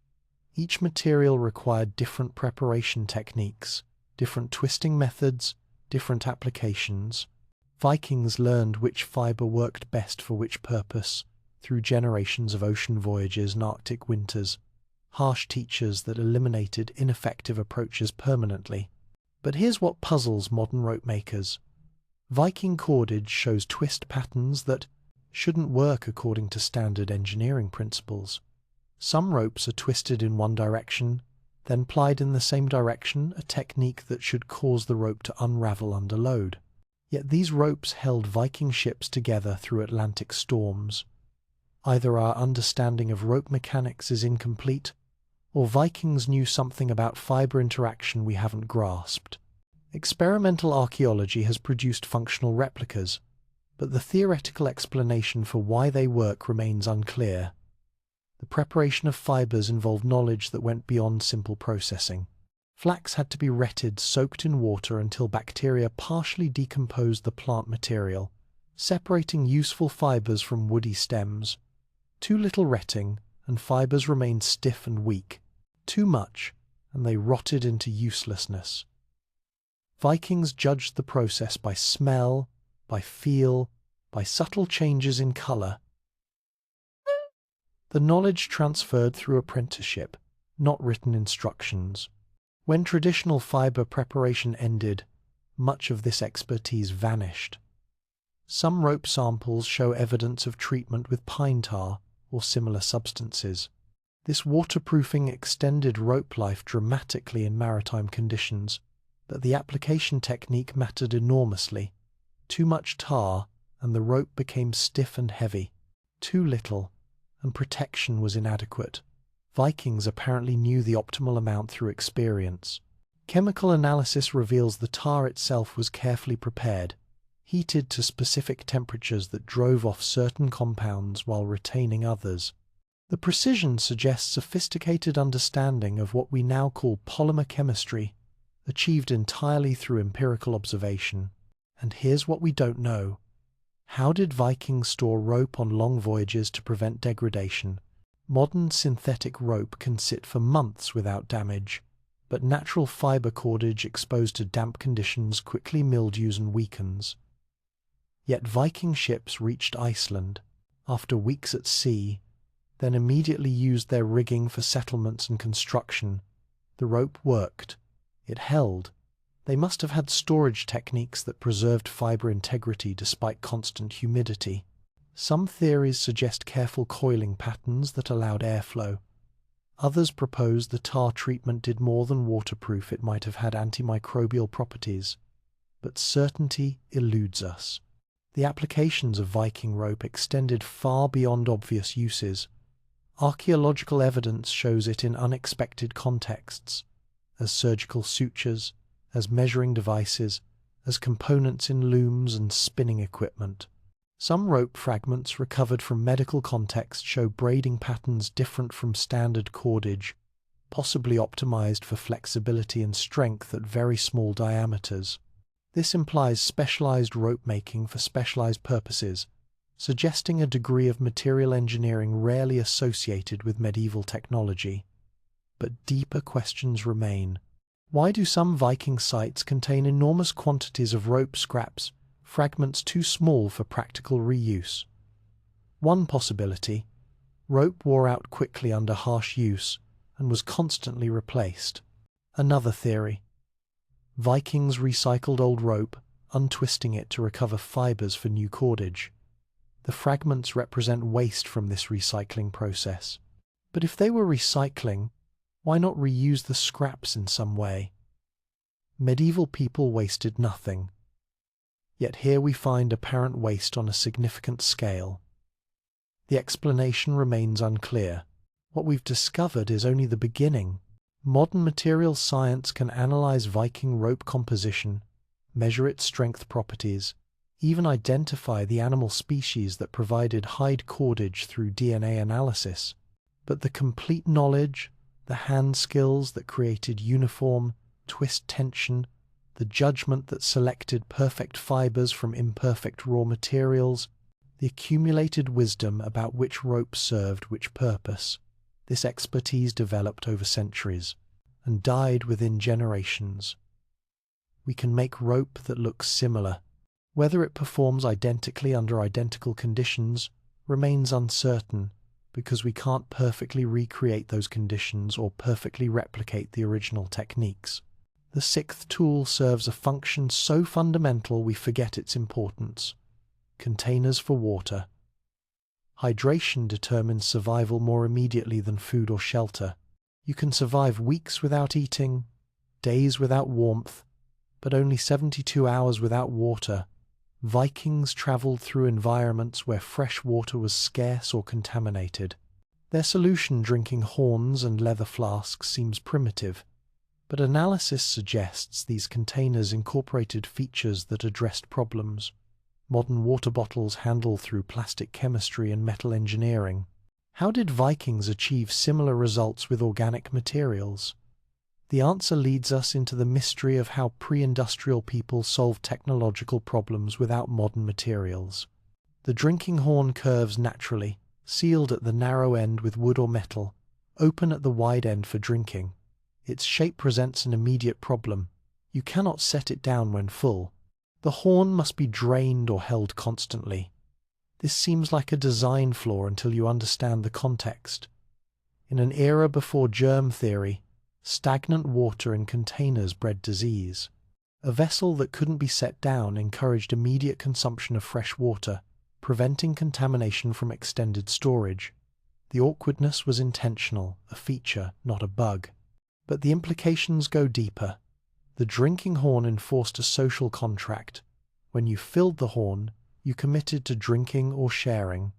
Each material required different preparation techniques, different twisting methods, different applications. Vikings learned which fiber worked best for which purpose through generations of ocean voyages and Arctic winters, harsh teachers that eliminated ineffective approaches permanently. But here's what puzzles modern rope makers. Viking cordage shows twist patterns that shouldn't work according to standard engineering principles. Some ropes are twisted in one direction, then plied in the same direction, a technique that should cause the rope to unravel under load. Yet these ropes held Viking ships together through Atlantic storms. Either our understanding of rope mechanics is incomplete, or Vikings knew something about fiber interaction we haven't grasped. Experimental archaeology has produced functional replicas, but the theoretical explanation for why they work remains unclear. The preparation of fibers involved knowledge that went beyond simple processing. Flax had to be retted, soaked in water until bacteria partially decomposed the plant material, separating useful fibers from woody stems. Too little retting, and fibers remained stiff and weak. Too much, and they rotted into uselessness. Vikings judged the process by smell, by feel, by subtle changes in color. The knowledge transferred through apprenticeship, not written instructions. When traditional fiber preparation ended, much of this expertise vanished. Some rope samples show evidence of treatment with pine tar or similar substances. This waterproofing extended rope life dramatically in maritime conditions, but the application technique mattered enormously. Too much tar, and the rope became stiff and heavy. Too little, and protection was inadequate. Vikings apparently knew the optimal amount through experience. Chemical analysis reveals the tar itself was carefully prepared, heated to specific temperatures that drove off certain compounds while retaining others. The precision suggests sophisticated understanding of what we now call polymer chemistry, achieved entirely through empirical observation. And here's what we don't know. How did Vikings store rope on long voyages to prevent degradation? Modern synthetic rope can sit for months without damage, but natural fiber cordage exposed to damp conditions quickly mildews and weakens. Yet Viking ships reached Iceland, after weeks at sea, then immediately used their rigging for settlements and construction. The rope worked. It held. They must have had storage techniques that preserved fiber integrity despite constant humidity. Some theories suggest careful coiling patterns that allowed airflow. Others propose the tar treatment did more than waterproof, it might have had antimicrobial properties. But certainty eludes us. The applications of Viking rope extended far beyond obvious uses. Archaeological evidence shows it in unexpected contexts, as surgical sutures, as measuring devices, as components in looms and spinning equipment. Some rope fragments recovered from medical contexts show braiding patterns different from standard cordage, possibly optimized for flexibility and strength at very small diameters. This implies specialized rope making for specialized purposes, suggesting a degree of material engineering rarely associated with medieval technology. But deeper questions remain. Why do some Viking sites contain enormous quantities of rope scraps, fragments too small for practical reuse? One possibility: rope wore out quickly under harsh use and was constantly replaced. Another theory: Vikings recycled old rope, untwisting it to recover fibers for new cordage. The fragments represent waste from this recycling process. But if they were recycling, why not reuse the scraps in some way? Medieval people wasted nothing. Yet here we find apparent waste on a significant scale. The explanation remains unclear. What we've discovered is only the beginning. Modern materials science can analyze Viking rope composition, measure its strength properties, even identify the animal species that provided hide cordage through DNA analysis. But the complete knowledge, the hand skills that created uniform, twist tension, the judgment that selected perfect fibers from imperfect raw materials, the accumulated wisdom about which rope served which purpose, this expertise developed over centuries and died within generations. We can make rope that looks similar. Whether it performs identically under identical conditions remains uncertain, because we can't perfectly recreate those conditions or perfectly replicate the original techniques. The sixth tool serves a function so fundamental we forget its importance: containers for water. Hydration determines survival more immediately than food or shelter. You can survive weeks without eating, days without warmth, but only 72 hours without water. Vikings traveled through environments where fresh water was scarce or contaminated. Their solution, drinking horns and leather flasks, seems primitive, but analysis suggests these containers incorporated features that addressed problems. Modern water bottles handle through plastic chemistry and metal engineering. How did Vikings achieve similar results with organic materials? The answer leads us into the mystery of how pre-industrial people solved technological problems without modern materials. The drinking horn curves naturally, sealed at the narrow end with wood or metal, open at the wide end for drinking. Its shape presents an immediate problem. You cannot set it down when full. The horn must be drained or held constantly. This seems like a design flaw until you understand the context. In an era before germ theory, stagnant water in containers bred disease. A vessel that couldn't be set down encouraged immediate consumption of fresh water, preventing contamination from extended storage. The awkwardness was intentional, a feature, not a bug. But the implications go deeper. The drinking horn enforced a social contract. When you filled the horn, you committed to drinking or sharing.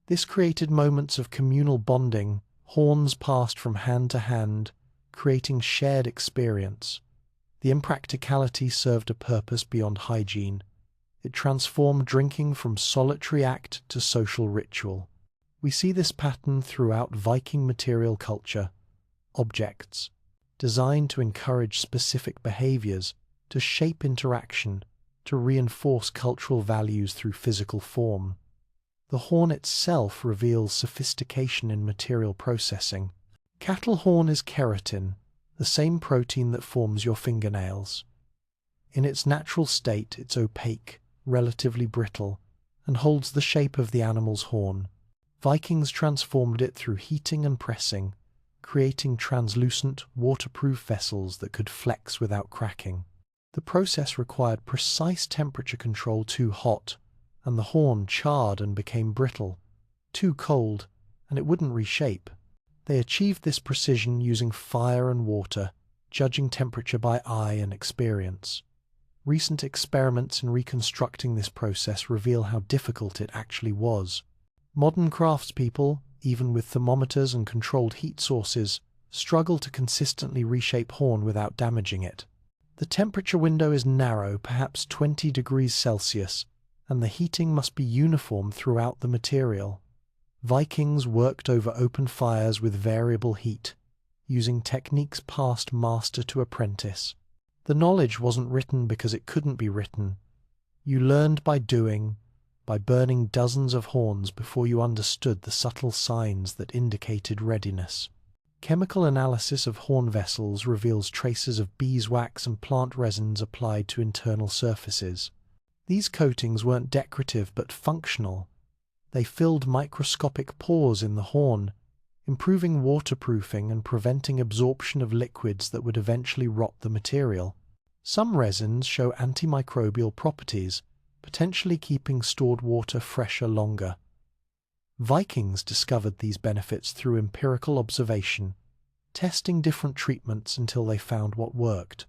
This created moments of communal bonding. Horns passed from hand to hand, creating shared experience. The impracticality served a purpose beyond hygiene. It transformed drinking from solitary act to social ritual. We see this pattern throughout Viking material culture. Objects, designed to encourage specific behaviors, to shape interaction, to reinforce cultural values through physical form. The horn itself reveals sophistication in material processing. Cattle horn is keratin, the same protein that forms your fingernails. In its natural state, it's opaque, relatively brittle, and holds the shape of the animal's horn. Vikings transformed it through heating and pressing, creating translucent, waterproof vessels that could flex without cracking. The process required precise temperature control. Too hot, and the horn charred and became brittle. Too cold, and it wouldn't reshape. They achieved this precision using fire and water, judging temperature by eye and experience. Recent experiments in reconstructing this process reveal how difficult it actually was. Modern craftspeople, even with thermometers and controlled heat sources, struggle to consistently reshape horn without damaging it. The temperature window is narrow, perhaps 20 degrees Celsius, and the heating must be uniform throughout the material. Vikings worked over open fires with variable heat, using techniques passed master to apprentice. The knowledge wasn't written because it couldn't be written. You learned by doing, by burning dozens of horns before you understood the subtle signs that indicated readiness. Chemical analysis of horn vessels reveals traces of beeswax and plant resins applied to internal surfaces. These coatings weren't decorative but functional. They filled microscopic pores in the horn, improving waterproofing and preventing absorption of liquids that would eventually rot the material. Some resins show antimicrobial properties, potentially keeping stored water fresher longer. Vikings discovered these benefits through empirical observation, testing different treatments until they found what worked.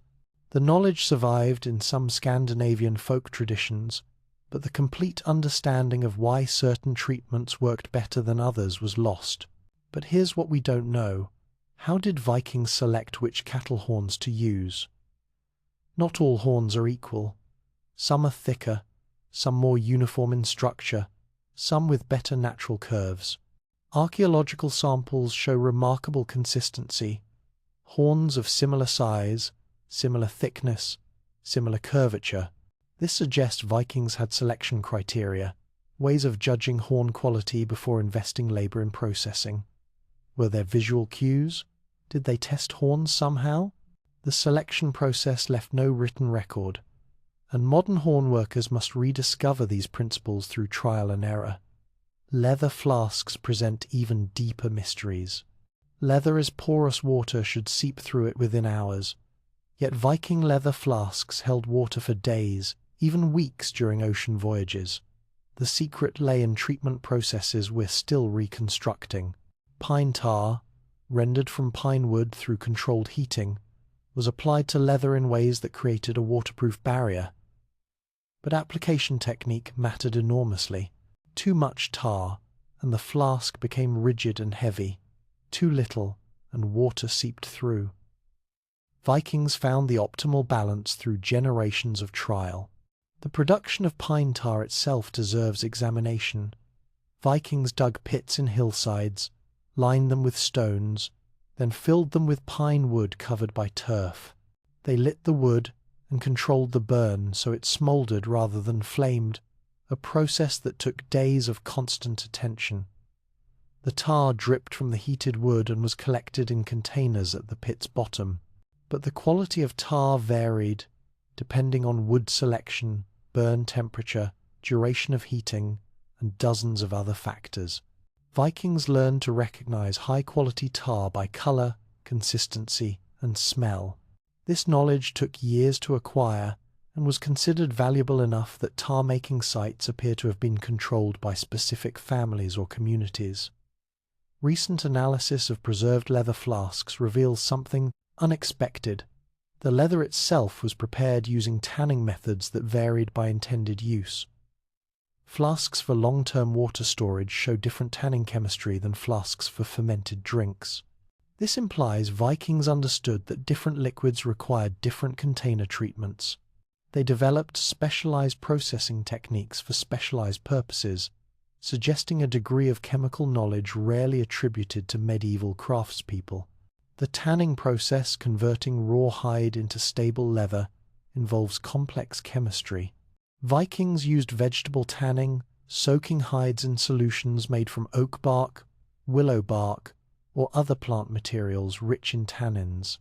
The knowledge survived in some Scandinavian folk traditions, but the complete understanding of why certain treatments worked better than others was lost. But here's what we don't know. How did Vikings select which cattle horns to use? Not all horns are equal. Some are thicker, some more uniform in structure, some with better natural curves. Archaeological samples show remarkable consistency. Horns of similar size, similar thickness, similar curvature. This suggests Vikings had selection criteria, ways of judging horn quality before investing labor in processing. Were there visual cues? Did they test horns somehow? The selection process left no written record, and modern horn workers must rediscover these principles through trial and error. Leather flasks present even deeper mysteries. Leather as porous water should seep through it within hours, yet Viking leather flasks held water for days, even weeks during ocean voyages. The secret lay in treatment processes we're still reconstructing. Pine tar, rendered from pine wood through controlled heating, was applied to leather in ways that created a waterproof barrier. But application technique mattered enormously. Too much tar, and the flask became rigid and heavy. Too little, and water seeped through. Vikings found the optimal balance through generations of trial. The production of pine tar itself deserves examination. Vikings dug pits in hillsides, lined them with stones, then filled them with pine wood covered by turf. They lit the wood and controlled the burn so it smouldered rather than flamed, a process that took days of constant attention. The tar dripped from the heated wood and was collected in containers at the pit's bottom. But the quality of tar varied, depending on wood selection, burn temperature, duration of heating, and dozens of other factors. Vikings learned to recognize high-quality tar by color, consistency, and smell. This knowledge took years to acquire and was considered valuable enough that tar-making sites appear to have been controlled by specific families or communities. Recent analysis of preserved leather flasks reveals something unexpected. The leather itself was prepared using tanning methods that varied by intended use. Flasks for long-term water storage show different tanning chemistry than flasks for fermented drinks. This implies Vikings understood that different liquids required different container treatments. They developed specialized processing techniques for specialized purposes, suggesting a degree of chemical knowledge rarely attributed to medieval craftspeople. The tanning process, converting raw hide into stable leather, involves complex chemistry. Vikings used vegetable tanning, soaking hides in solutions made from oak bark, willow bark, or other plant materials rich in tannins.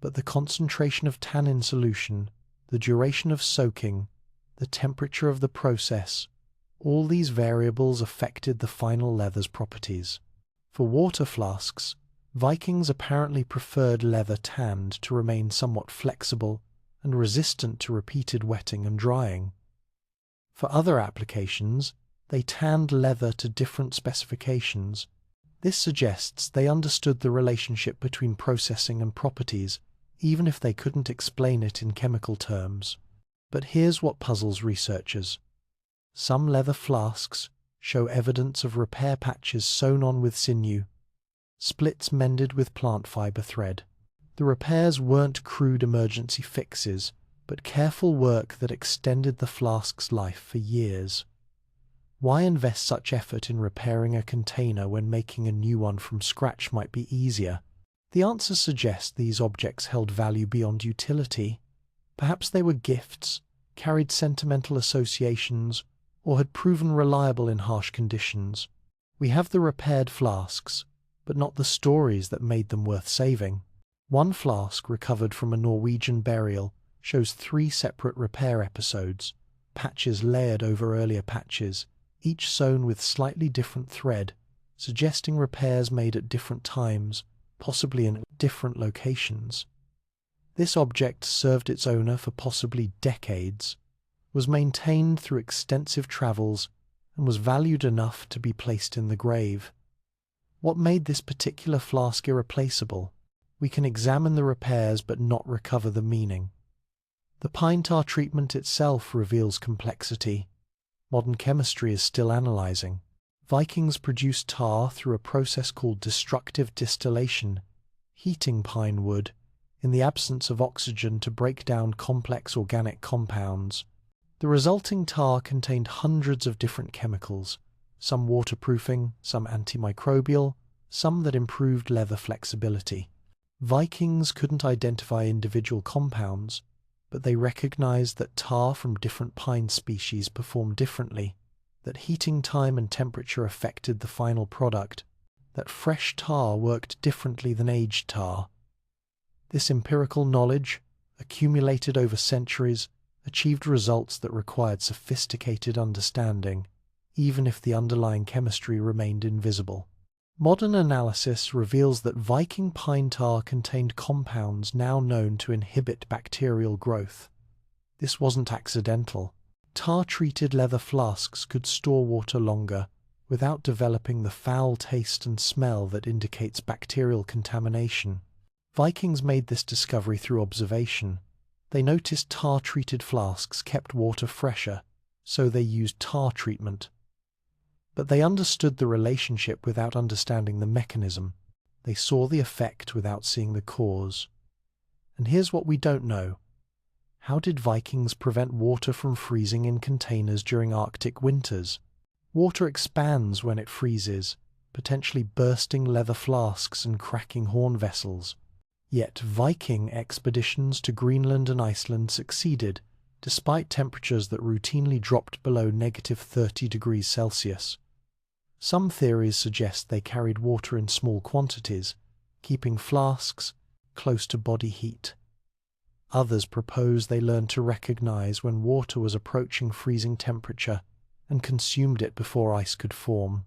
But the concentration of tannin solution, the duration of soaking, the temperature of the process, all these variables affected the final leather's properties. For water flasks, Vikings apparently preferred leather tanned to remain somewhat flexible and resistant to repeated wetting and drying. For other applications, they tanned leather to different specifications. This suggests they understood the relationship between processing and properties, even if they couldn't explain it in chemical terms. But here's what puzzles researchers. Some leather flasks show evidence of repair patches sewn on with sinew, splits mended with plant fiber thread. The repairs weren't crude emergency fixes, but careful work that extended the flask's life for years. Why invest such effort in repairing a container when making a new one from scratch might be easier? The answer suggests these objects held value beyond utility. Perhaps they were gifts, carried sentimental associations, or had proven reliable in harsh conditions. We have the repaired flasks, but not the stories that made them worth saving. One flask recovered from a Norwegian burial shows 3 separate repair episodes, patches layered over earlier patches, each sewn with slightly different thread, suggesting repairs made at different times, possibly in different locations. This object served its owner for possibly decades, was maintained through extensive travels, and was valued enough to be placed in the grave. What made this particular flask irreplaceable? We can examine the repairs but not recover the meaning. The pine tar treatment itself reveals complexity. Modern chemistry is still analyzing. Vikings produced tar through a process called destructive distillation, heating pine wood in the absence of oxygen to break down complex organic compounds. The resulting tar contained hundreds of different chemicals, some waterproofing, some antimicrobial, some that improved leather flexibility. Vikings couldn't identify individual compounds, but they recognized that tar from different pine species performed differently, that heating time and temperature affected the final product, that fresh tar worked differently than aged tar. This empirical knowledge, accumulated over centuries, achieved results that required sophisticated understanding, even if the underlying chemistry remained invisible. Modern analysis reveals that Viking pine tar contained compounds now known to inhibit bacterial growth. This wasn't accidental. Tar-treated leather flasks could store water longer without developing the foul taste and smell that indicates bacterial contamination. Vikings made this discovery through observation. They noticed tar-treated flasks kept water fresher, so they used tar treatment. But they understood the relationship without understanding the mechanism. They saw the effect without seeing the cause. And here's what we don't know. How did Vikings prevent water from freezing in containers during Arctic winters? Water expands when it freezes, potentially bursting leather flasks and cracking horn vessels. Yet Viking expeditions to Greenland and Iceland succeeded, despite temperatures that routinely dropped below -30 degrees Celsius. Some theories suggest they carried water in small quantities, keeping flasks close to body heat. Others propose they learned to recognize when water was approaching freezing temperature and consumed it before ice could form.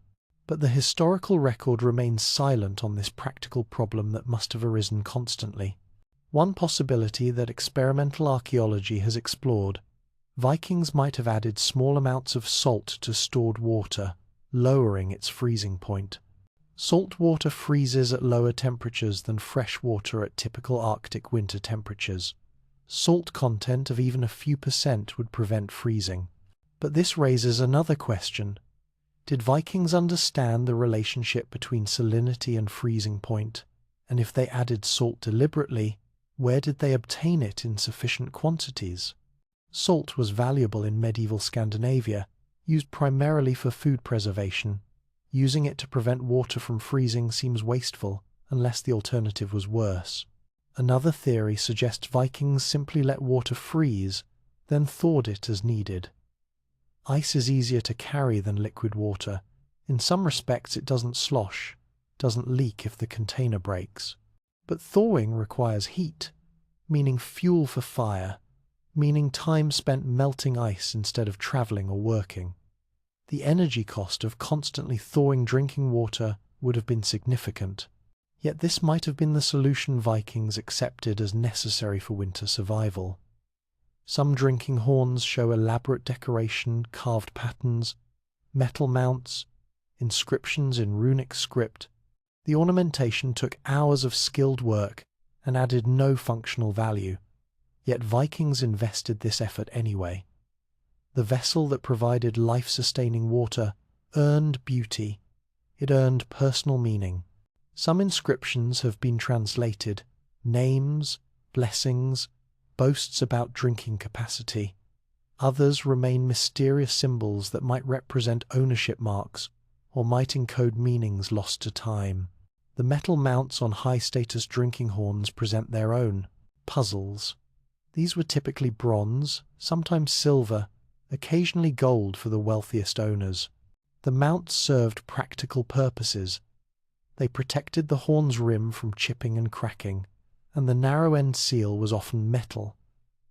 But the historical record remains silent on this practical problem that must have arisen constantly. One possibility that experimental archaeology has explored: Vikings might have added small amounts of salt to stored water, lowering its freezing point. Salt water freezes at lower temperatures than fresh water at typical Arctic winter temperatures. Salt content of even a few % would prevent freezing. But this raises another question. Did Vikings understand the relationship between salinity and freezing point? And if they added salt deliberately, where did they obtain it in sufficient quantities? Salt was valuable in medieval Scandinavia, used primarily for food preservation. Using it to prevent water from freezing seems wasteful, unless the alternative was worse. Another theory suggests Vikings simply let water freeze, then thawed it as needed. Ice is easier to carry than liquid water. In some respects it doesn't slosh, doesn't leak if the container breaks. But thawing requires heat, meaning fuel for fire, meaning time spent melting ice instead of traveling or working. The energy cost of constantly thawing drinking water would have been significant. Yet this might have been the solution Vikings accepted as necessary for winter survival. Some drinking horns show elaborate decoration, carved patterns, metal mounts, inscriptions in runic script. The ornamentation took hours of skilled work and added no functional value. Yet Vikings invested this effort anyway. The vessel that provided life-sustaining water earned beauty. It earned personal meaning. Some inscriptions have been translated: names, blessings, boasts about drinking capacity. Others remain mysterious symbols that might represent ownership marks or might encode meanings lost to time. The metal mounts on high-status drinking horns present their own puzzles. These were typically bronze, sometimes silver, occasionally gold for the wealthiest owners. The mounts served practical purposes. They protected the horn's rim from chipping and cracking, and the narrow-end seal was often metal,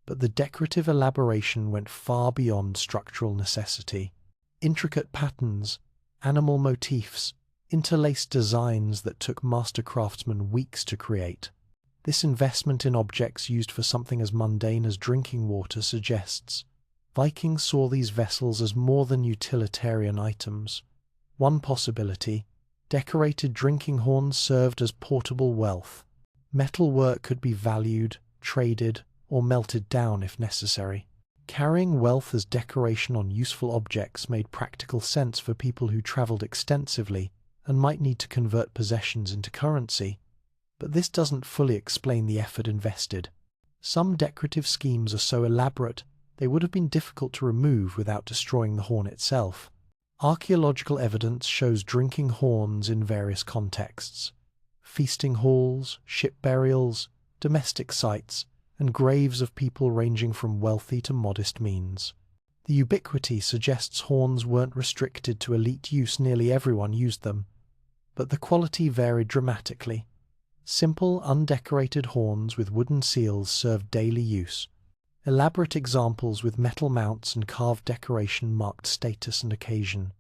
but the decorative elaboration went far beyond structural necessity. Intricate patterns, animal motifs, interlaced designs that took master craftsmen weeks to create. This investment in objects used for something as mundane as drinking water suggests Vikings saw these vessels as more than utilitarian items. One possibility: decorated drinking horns served as portable wealth. Metal work could be valued, traded, or melted down if necessary. Carrying wealth as decoration on useful objects made practical sense for people who travelled extensively and might need to convert possessions into currency. But this doesn't fully explain the effort invested. Some decorative schemes are so elaborate they would have been difficult to remove without destroying the horn itself. Archaeological evidence shows drinking horns in various contexts: feasting halls, ship burials, domestic sites, and graves of people ranging from wealthy to modest means. The ubiquity suggests horns weren't restricted to elite use. Nearly everyone used them, but the quality varied dramatically. Simple, undecorated horns with wooden seals served daily use. Elaborate examples with metal mounts and carved decoration marked status and occasion.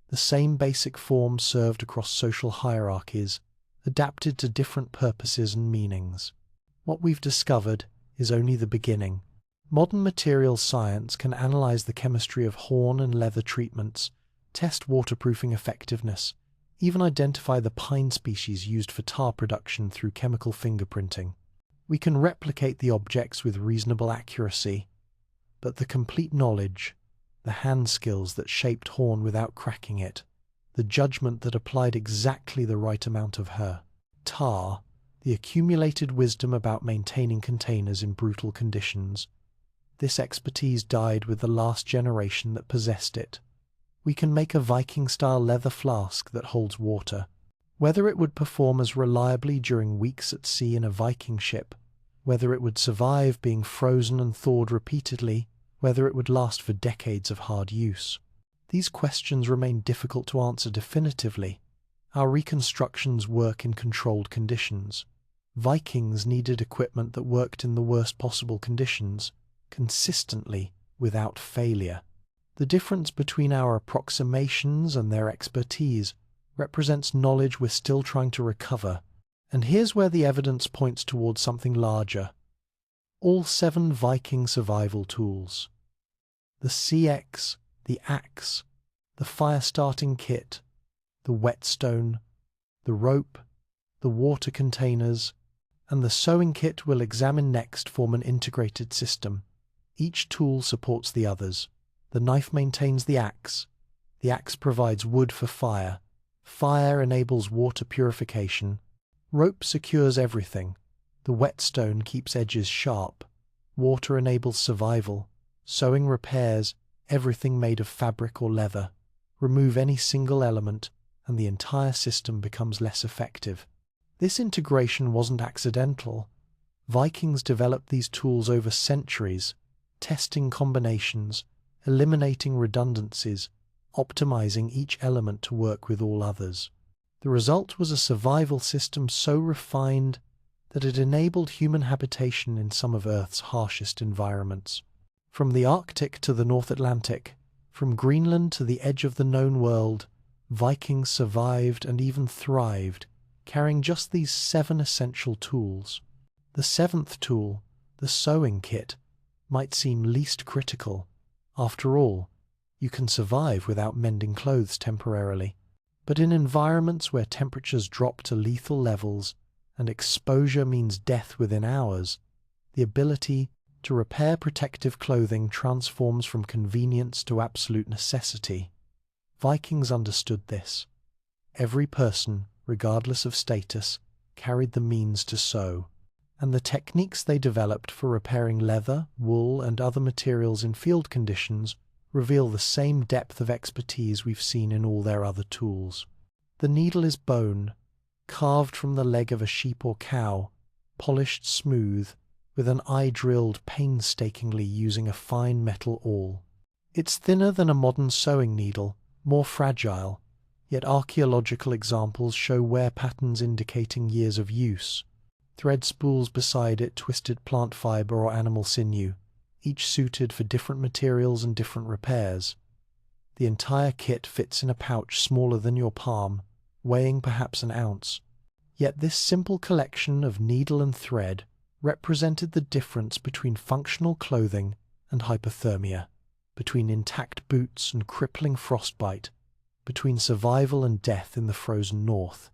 The same basic form served across social hierarchies, adapted to different purposes and meanings. What we've discovered is only the beginning. Modern materials science can analyze the chemistry of horn and leather treatments, test waterproofing effectiveness, even identify the pine species used for tar production through chemical fingerprinting. We can replicate the objects with reasonable accuracy, but the complete knowledge, the hand skills that shaped horn without cracking it, the judgment that applied exactly the right amount of tar, the accumulated wisdom about maintaining containers in brutal conditions, this expertise died with the last generation that possessed it. We can make a Viking-style leather flask that holds water. Whether it would perform as reliably during weeks at sea in a Viking ship, whether it would survive being frozen and thawed repeatedly, whether it would last for decades of hard use. These questions remain difficult to answer definitively. Our reconstructions work in controlled conditions. Vikings needed equipment that worked in the worst possible conditions, consistently, without failure. The difference between our approximations and their expertise represents knowledge we're still trying to recover. And here's where the evidence points towards something larger. All 7 Viking survival tools: the CX, the axe, the fire-starting kit, the whetstone, the rope, the water containers, and the sewing kit we'll examine next form an integrated system. Each tool supports the others. The knife maintains the axe provides wood for fire enables water purification, rope secures everything, the whetstone keeps edges sharp, water enables survival, sewing repairs everything made of fabric or leather. Remove any single element, and the entire system becomes less effective. This integration wasn't accidental. Vikings developed these tools over centuries, testing combinations, eliminating redundancies, optimizing each element to work with all others. The result was a survival system so refined that it enabled human habitation in some of Earth's harshest environments. From the Arctic to the North Atlantic, from Greenland to the edge of the known world, Vikings survived and even thrived, carrying just these 7 essential tools. The 7th tool, the sewing kit, might seem least critical. After all, you can survive without mending clothes temporarily. But in environments where temperatures drop to lethal levels and exposure means death within hours, the ability to repair protective clothing transforms from convenience to absolute necessity. Vikings understood this. Every person, regardless of status, carried the means to sew, and the techniques they developed for repairing leather, wool, and other materials in field conditions reveal the same depth of expertise we've seen in all their other tools. The needle is bone, carved from the leg of a sheep or cow, polished smooth, with an eye drilled painstakingly using a fine metal awl. It's thinner than a modern sewing needle, more fragile, yet archaeological examples show wear patterns indicating years of use. Thread spools beside it twisted plant fiber or animal sinew, each suited for different materials and different repairs. The entire kit fits in a pouch smaller than your palm, weighing perhaps an ounce. Yet this simple collection of needle and thread represented the difference between functional clothing and hypothermia, between intact boots and crippling frostbite, between survival and death in the frozen north.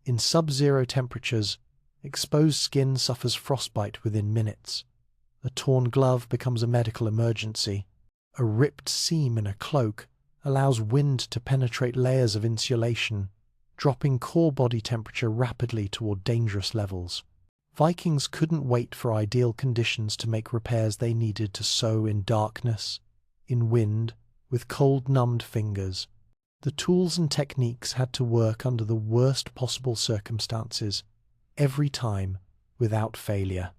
In sub-zero temperatures, exposed skin suffers frostbite within minutes. A torn glove becomes a medical emergency. A ripped seam in a cloak allows wind to penetrate layers of insulation, dropping core body temperature rapidly toward dangerous levels. Vikings couldn't wait for ideal conditions to make repairs they needed to sew in darkness, in wind, with cold-numbed fingers. The tools and techniques had to work under the worst possible circumstances, every time, without failure.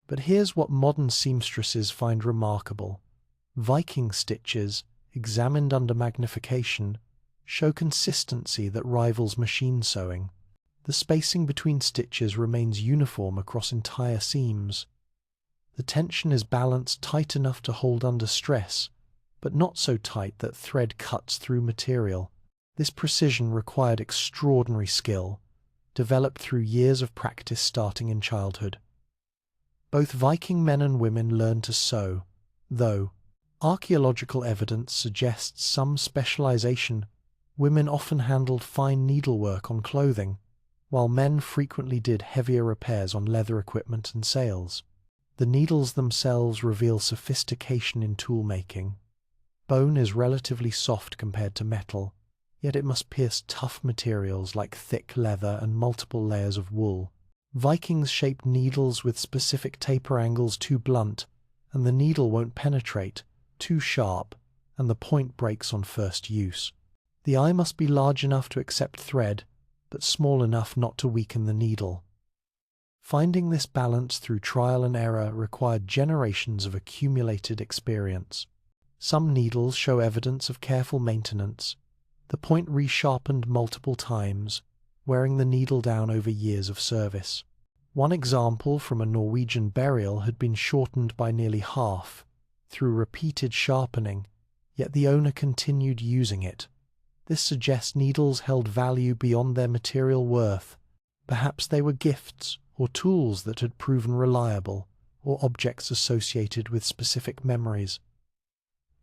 But here's what modern seamstresses find remarkable. Viking stitches, examined under magnification, show consistency that rivals machine sewing. The spacing between stitches remains uniform across entire seams. The tension is balanced tight enough to hold under stress, but not so tight that thread cuts through material. This precision required extraordinary skill, developed through years of practice starting in childhood. Both Viking men and women learned to sew, though archaeological evidence suggests some specialization. Women often handled fine needlework on clothing, while men frequently did heavier repairs on leather equipment and sails. The needles themselves reveal sophistication in tool-making. Bone is relatively soft compared to metal, yet it must pierce tough materials like thick leather and multiple layers of wool. Vikings shaped needles with specific taper angles too blunt, and the needle won't penetrate, too sharp, and the point breaks on first use. The eye must be large enough to accept thread, but small enough not to weaken the needle. Finding this balance through trial and error required generations of accumulated experience. Some needles show evidence of careful maintenance, the point resharpened multiple times, wearing the needle down over years of service. One example from a Norwegian burial had been shortened by nearly half, through repeated sharpening, yet the owner continued using it. This suggests needles held value beyond their material worth. Perhaps they were gifts or tools that had proven reliable, or objects associated with specific memories.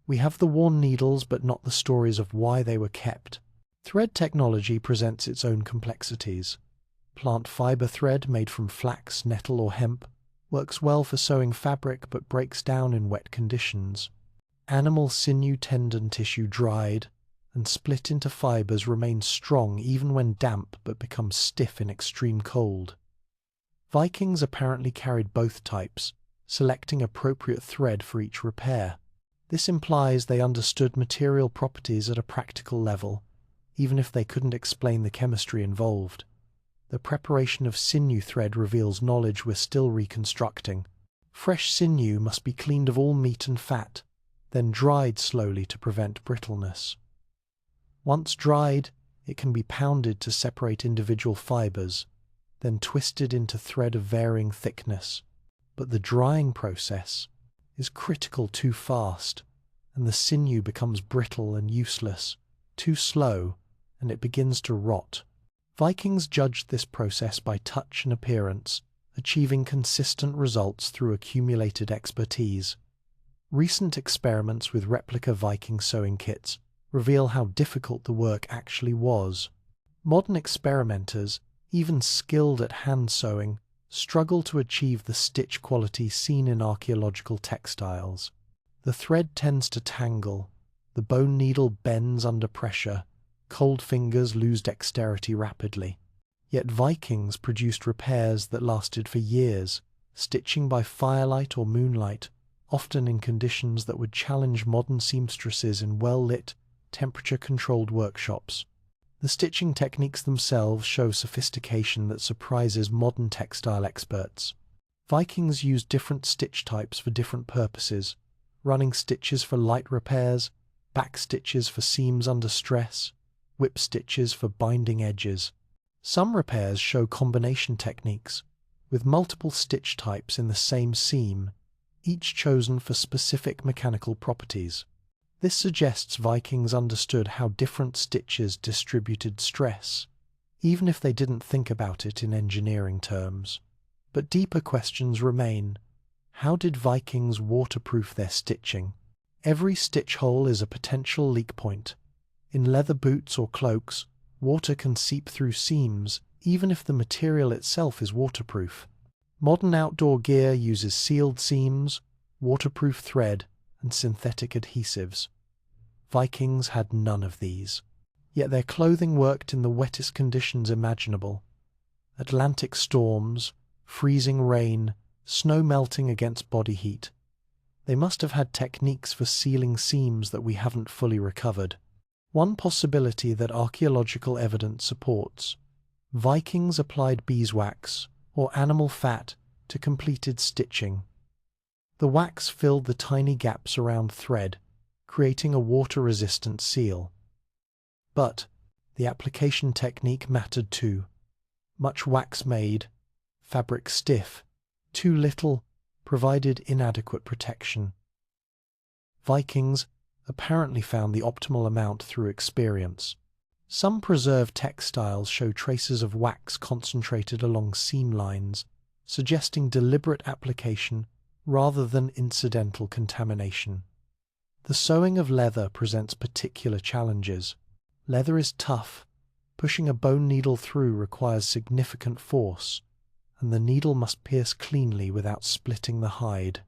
We have the worn needles but not the stories of why they were kept. Thread technology presents its own complexities. Plant fiber thread made from flax, nettle or hemp works well for sewing fabric but breaks down in wet conditions. Animal sinew tendon tissue dried and split into fibers remains strong even when damp but becomes stiff in extreme cold. Vikings apparently carried both types, selecting appropriate thread for each repair. This implies they understood material properties at a practical level, even if they couldn't explain the chemistry involved. The preparation of sinew thread reveals knowledge we're still reconstructing. Fresh sinew must be cleaned of all meat and fat, then dried slowly to prevent brittleness. Once dried, it can be pounded to separate individual fibers, then twisted into thread of varying thickness. But the drying process is critical. Too fast, and the sinew becomes brittle and useless. Too slow, and it begins to rot. Vikings judged this process by touch and appearance, achieving consistent results through accumulated expertise. Recent experiments with replica Viking sewing kits reveal how difficult the work actually was. Modern experimenters, even skilled at hand sewing, struggle to achieve the stitch quality seen in archaeological textiles. The thread tends to tangle, the bone needle bends under pressure, cold fingers lose dexterity rapidly. Yet Vikings produced repairs that lasted for years, stitching by firelight or moonlight, often in conditions that would challenge modern seamstresses in well-lit, temperature-controlled workshops. The stitching techniques themselves show sophistication that surprises modern textile experts. Vikings used different stitch types for different purposes, running stitches for light repairs back stitches for seams under stress, whip stitches for binding edges. Some repairs show combination techniques, with multiple stitch types in the same seam, each chosen for specific mechanical properties. This suggests Vikings understood how different stitches distributed stress, even if they didn't think about it in engineering terms. But deeper questions remain. How did Vikings waterproof their stitching? Every stitch hole is a potential leak point. In leather boots or cloaks, water can seep through seams, even if the material itself is waterproof. Modern outdoor gear uses sealed seams, waterproof thread, and synthetic adhesives. Vikings had none of these. Yet their clothing worked in the wettest conditions imaginable. Atlantic storms, freezing rain, snow melting against body heat. They must have had techniques for sealing seams that we haven't fully recovered. One possibility that archaeological evidence supports: Vikings applied beeswax, or animal fat, to completed stitching. The wax filled the tiny gaps around thread, creating a water-resistant seal. But the application technique mattered too. Much wax made, fabric stiff, too little, provided inadequate protection. Vikings apparently found the optimal amount through experience. Some preserved textiles show traces of wax concentrated along seam lines, suggesting deliberate application rather than incidental contamination. The sewing of leather presents particular challenges. Leather is tough. Pushing a bone needle through requires significant force, and the needle must pierce cleanly without splitting the hide.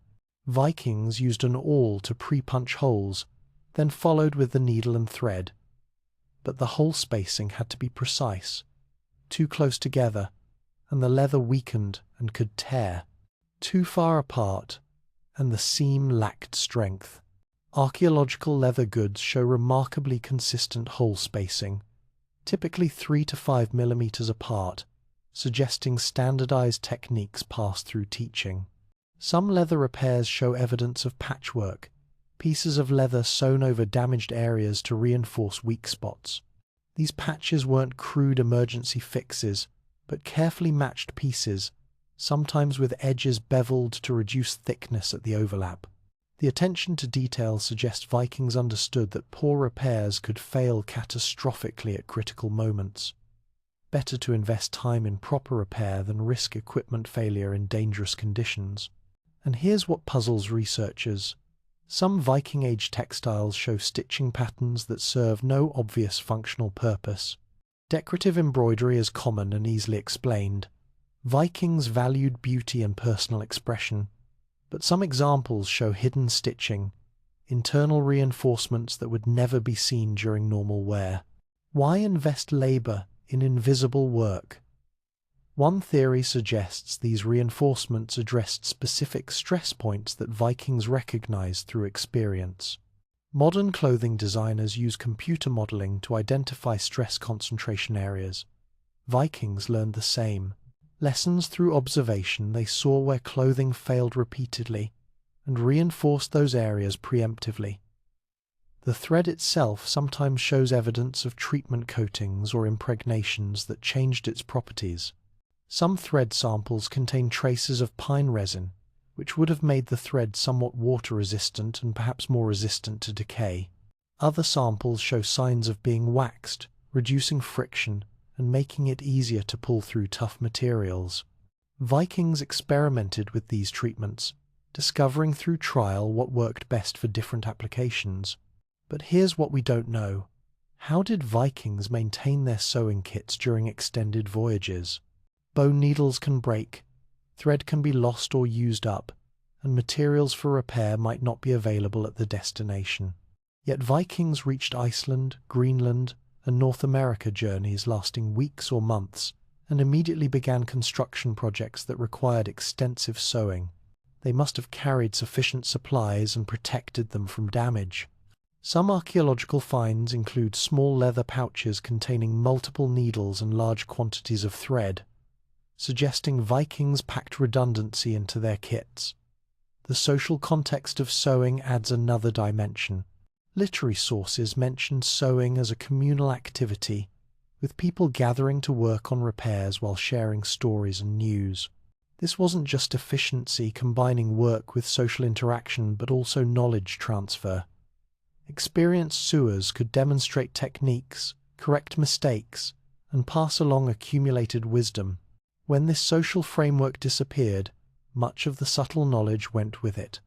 Vikings used an awl to pre-punch holes, then followed with the needle and thread. But the hole spacing had to be precise. Too close together, and the leather weakened and could tear. Too far apart, and the seam lacked strength. Archaeological leather goods show remarkably consistent hole spacing, typically 3 to 5 millimeters apart, suggesting standardized techniques passed through teaching. Some leather repairs show evidence of patchwork, pieces of leather sewn over damaged areas to reinforce weak spots. These patches weren't crude emergency fixes, but carefully matched pieces, sometimes with edges beveled to reduce thickness at the overlap. The attention to detail suggests Vikings understood that poor repairs could fail catastrophically at critical moments. Better to invest time in proper repair than risk equipment failure in dangerous conditions. And here's what puzzles researchers. Some Viking-age textiles show stitching patterns that serve no obvious functional purpose. Decorative embroidery is common and easily explained. Vikings valued beauty and personal expression, but some examples show hidden stitching, internal reinforcements that would never be seen during normal wear. Why invest labor in invisible work? One theory suggests these reinforcements addressed specific stress points that Vikings recognized through experience. Modern clothing designers use computer modeling to identify stress concentration areas. Vikings learned the same. Lessons through observation, they saw where clothing failed repeatedly and reinforced those areas preemptively. The thread itself sometimes shows evidence of treatment coatings or impregnations that changed its properties. Some thread samples contain traces of pine resin, which would have made the thread somewhat water-resistant and perhaps more resistant to decay. Other samples show signs of being waxed, reducing friction and making it easier to pull through tough materials. Vikings experimented with these treatments, discovering through trial what worked best for different applications. But here's what we don't know. How did Vikings maintain their sewing kits during extended voyages? Bone needles can break, thread can be lost or used up, and materials for repair might not be available at the destination. Yet Vikings reached Iceland, Greenland, and North America journeys lasting weeks or months, and immediately began construction projects that required extensive sewing. They must have carried sufficient supplies and protected them from damage. Some archaeological finds include small leather pouches containing multiple needles and large quantities of thread, suggesting Vikings packed redundancy into their kits. The social context of sewing adds another dimension. Literary sources mentioned sewing as a communal activity, with people gathering to work on repairs while sharing stories and news. This wasn't just efficiency combining work with social interaction, but also knowledge transfer. Experienced sewers could demonstrate techniques, correct mistakes, and pass along accumulated wisdom. When this social framework disappeared, much of the subtle knowledge went with it.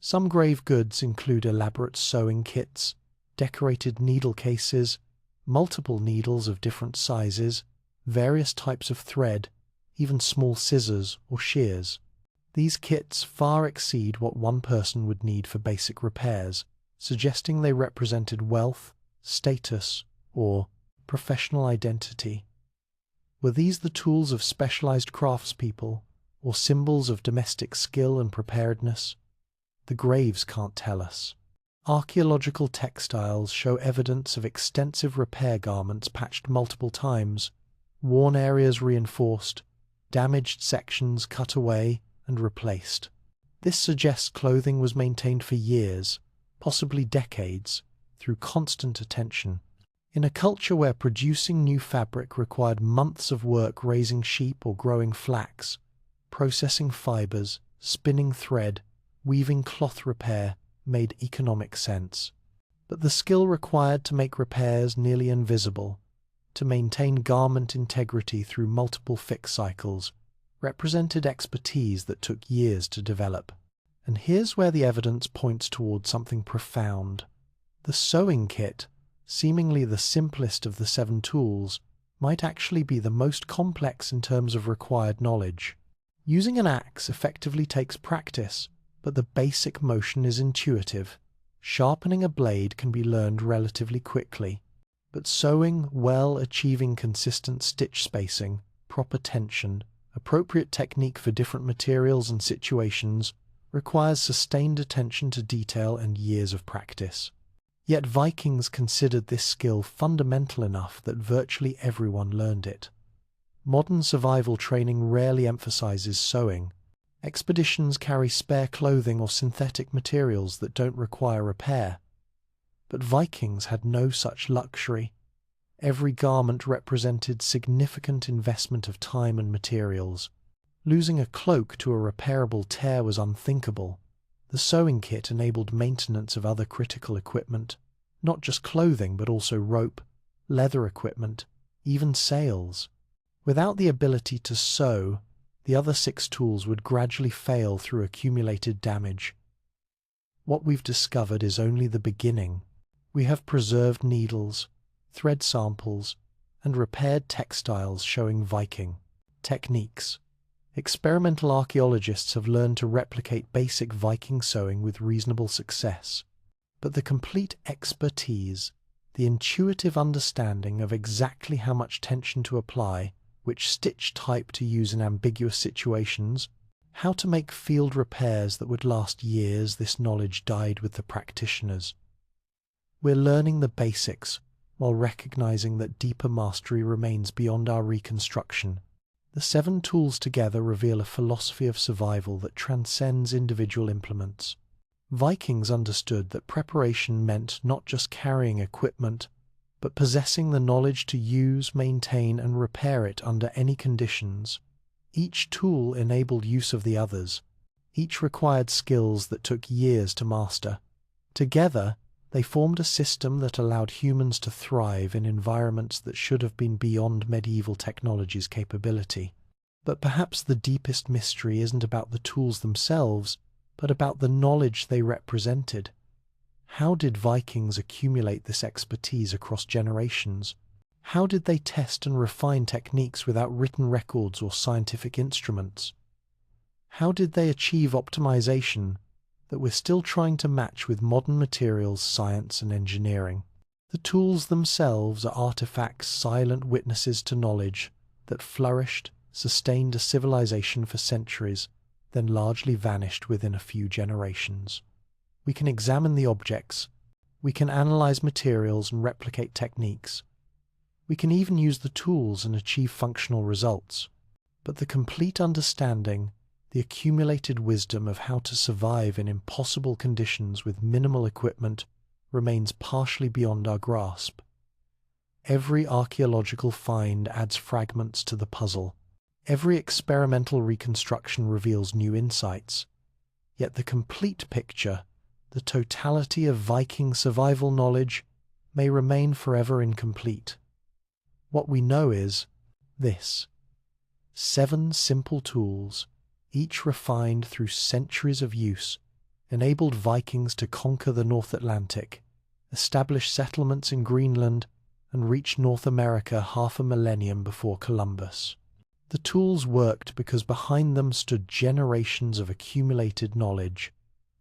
Some grave goods include elaborate sewing kits, decorated needle cases, multiple needles of different sizes, various types of thread, even small scissors or shears. These kits far exceed what one person would need for basic repairs, suggesting they represented wealth, status, or professional identity. Were these the tools of specialized craftspeople, or symbols of domestic skill and preparedness? The graves can't tell us. Archaeological textiles show evidence of extensive repair, garments patched multiple times, worn areas reinforced, damaged sections cut away and replaced. This suggests clothing was maintained for years, possibly decades, through constant attention. In a culture where producing new fabric required months of work raising sheep or growing flax, processing fibers, spinning thread, weaving cloth repair made economic sense. But the skill required to make repairs nearly invisible, to maintain garment integrity through multiple fix cycles, represented expertise that took years to develop. And here's where the evidence points toward something profound. The sewing kit, seemingly the simplest of the 7 tools, might actually be the most complex in terms of required knowledge. Using an axe effectively takes practice, but the basic motion is intuitive. Sharpening a blade can be learned relatively quickly, but sewing well, achieving consistent stitch spacing, proper tension, appropriate technique for different materials and situations, requires sustained attention to detail and years of practice. Yet Vikings considered this skill fundamental enough that virtually everyone learned it. Modern survival training rarely emphasizes sewing. Expeditions carry spare clothing or synthetic materials that don't require repair. But Vikings had no such luxury. Every garment represented significant investment of time and materials. Losing a cloak to a repairable tear was unthinkable. The sewing kit enabled maintenance of other critical equipment, not just clothing but also rope, leather equipment, even sails. Without the ability to sew, the other 6 tools would gradually fail through accumulated damage. What we've discovered is only the beginning. We have preserved needles, thread samples, and repaired textiles showing Viking techniques. Experimental archaeologists have learned to replicate basic Viking sewing with reasonable success. But the complete expertise, the intuitive understanding of exactly how much tension to apply, which stitch type to use in ambiguous situations, how to make field repairs that would last years, this knowledge died with the practitioners. We're learning the basics, while recognizing that deeper mastery remains beyond our reconstruction. The 7 tools together reveal a philosophy of survival that transcends individual implements. Vikings understood that preparation meant not just carrying equipment, but possessing the knowledge to use, maintain, and repair it under any conditions. Each tool enabled use of the others. Each required skills that took years to master. Together, they formed a system that allowed humans to thrive in environments that should have been beyond medieval technology's capability. But perhaps the deepest mystery isn't about the tools themselves, but about the knowledge they represented. How did Vikings accumulate this expertise across generations? How did they test and refine techniques without written records or scientific instruments? How did they achieve optimization that we're still trying to match with modern materials, science, and engineering? The tools themselves are artifacts, silent witnesses to knowledge that flourished, sustained a civilization for centuries, then largely vanished within a few generations. We can examine the objects, we can analyze materials and replicate techniques. We can even use the tools and achieve functional results. But the complete understanding, the accumulated wisdom of how to survive in impossible conditions with minimal equipment, remains partially beyond our grasp. Every archaeological find adds fragments to the puzzle. Every experimental reconstruction reveals new insights. Yet the complete picture, the totality of Viking survival knowledge, may remain forever incomplete. What we know is this: 7 simple tools, each refined through centuries of use, enabled Vikings to conquer the North Atlantic, establish settlements in Greenland, and reach North America half a millennium before Columbus. The tools worked because behind them stood generations of accumulated knowledge,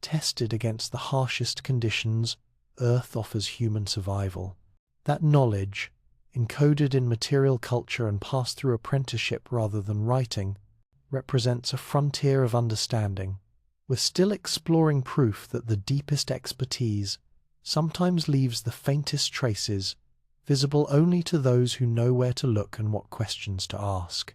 tested against the harshest conditions Earth offers human survival. That knowledge, encoded in material culture and passed through apprenticeship rather than writing, represents a frontier of understanding. We're still exploring proof that the deepest expertise sometimes leaves the faintest traces, visible only to those who know where to look and what questions to ask.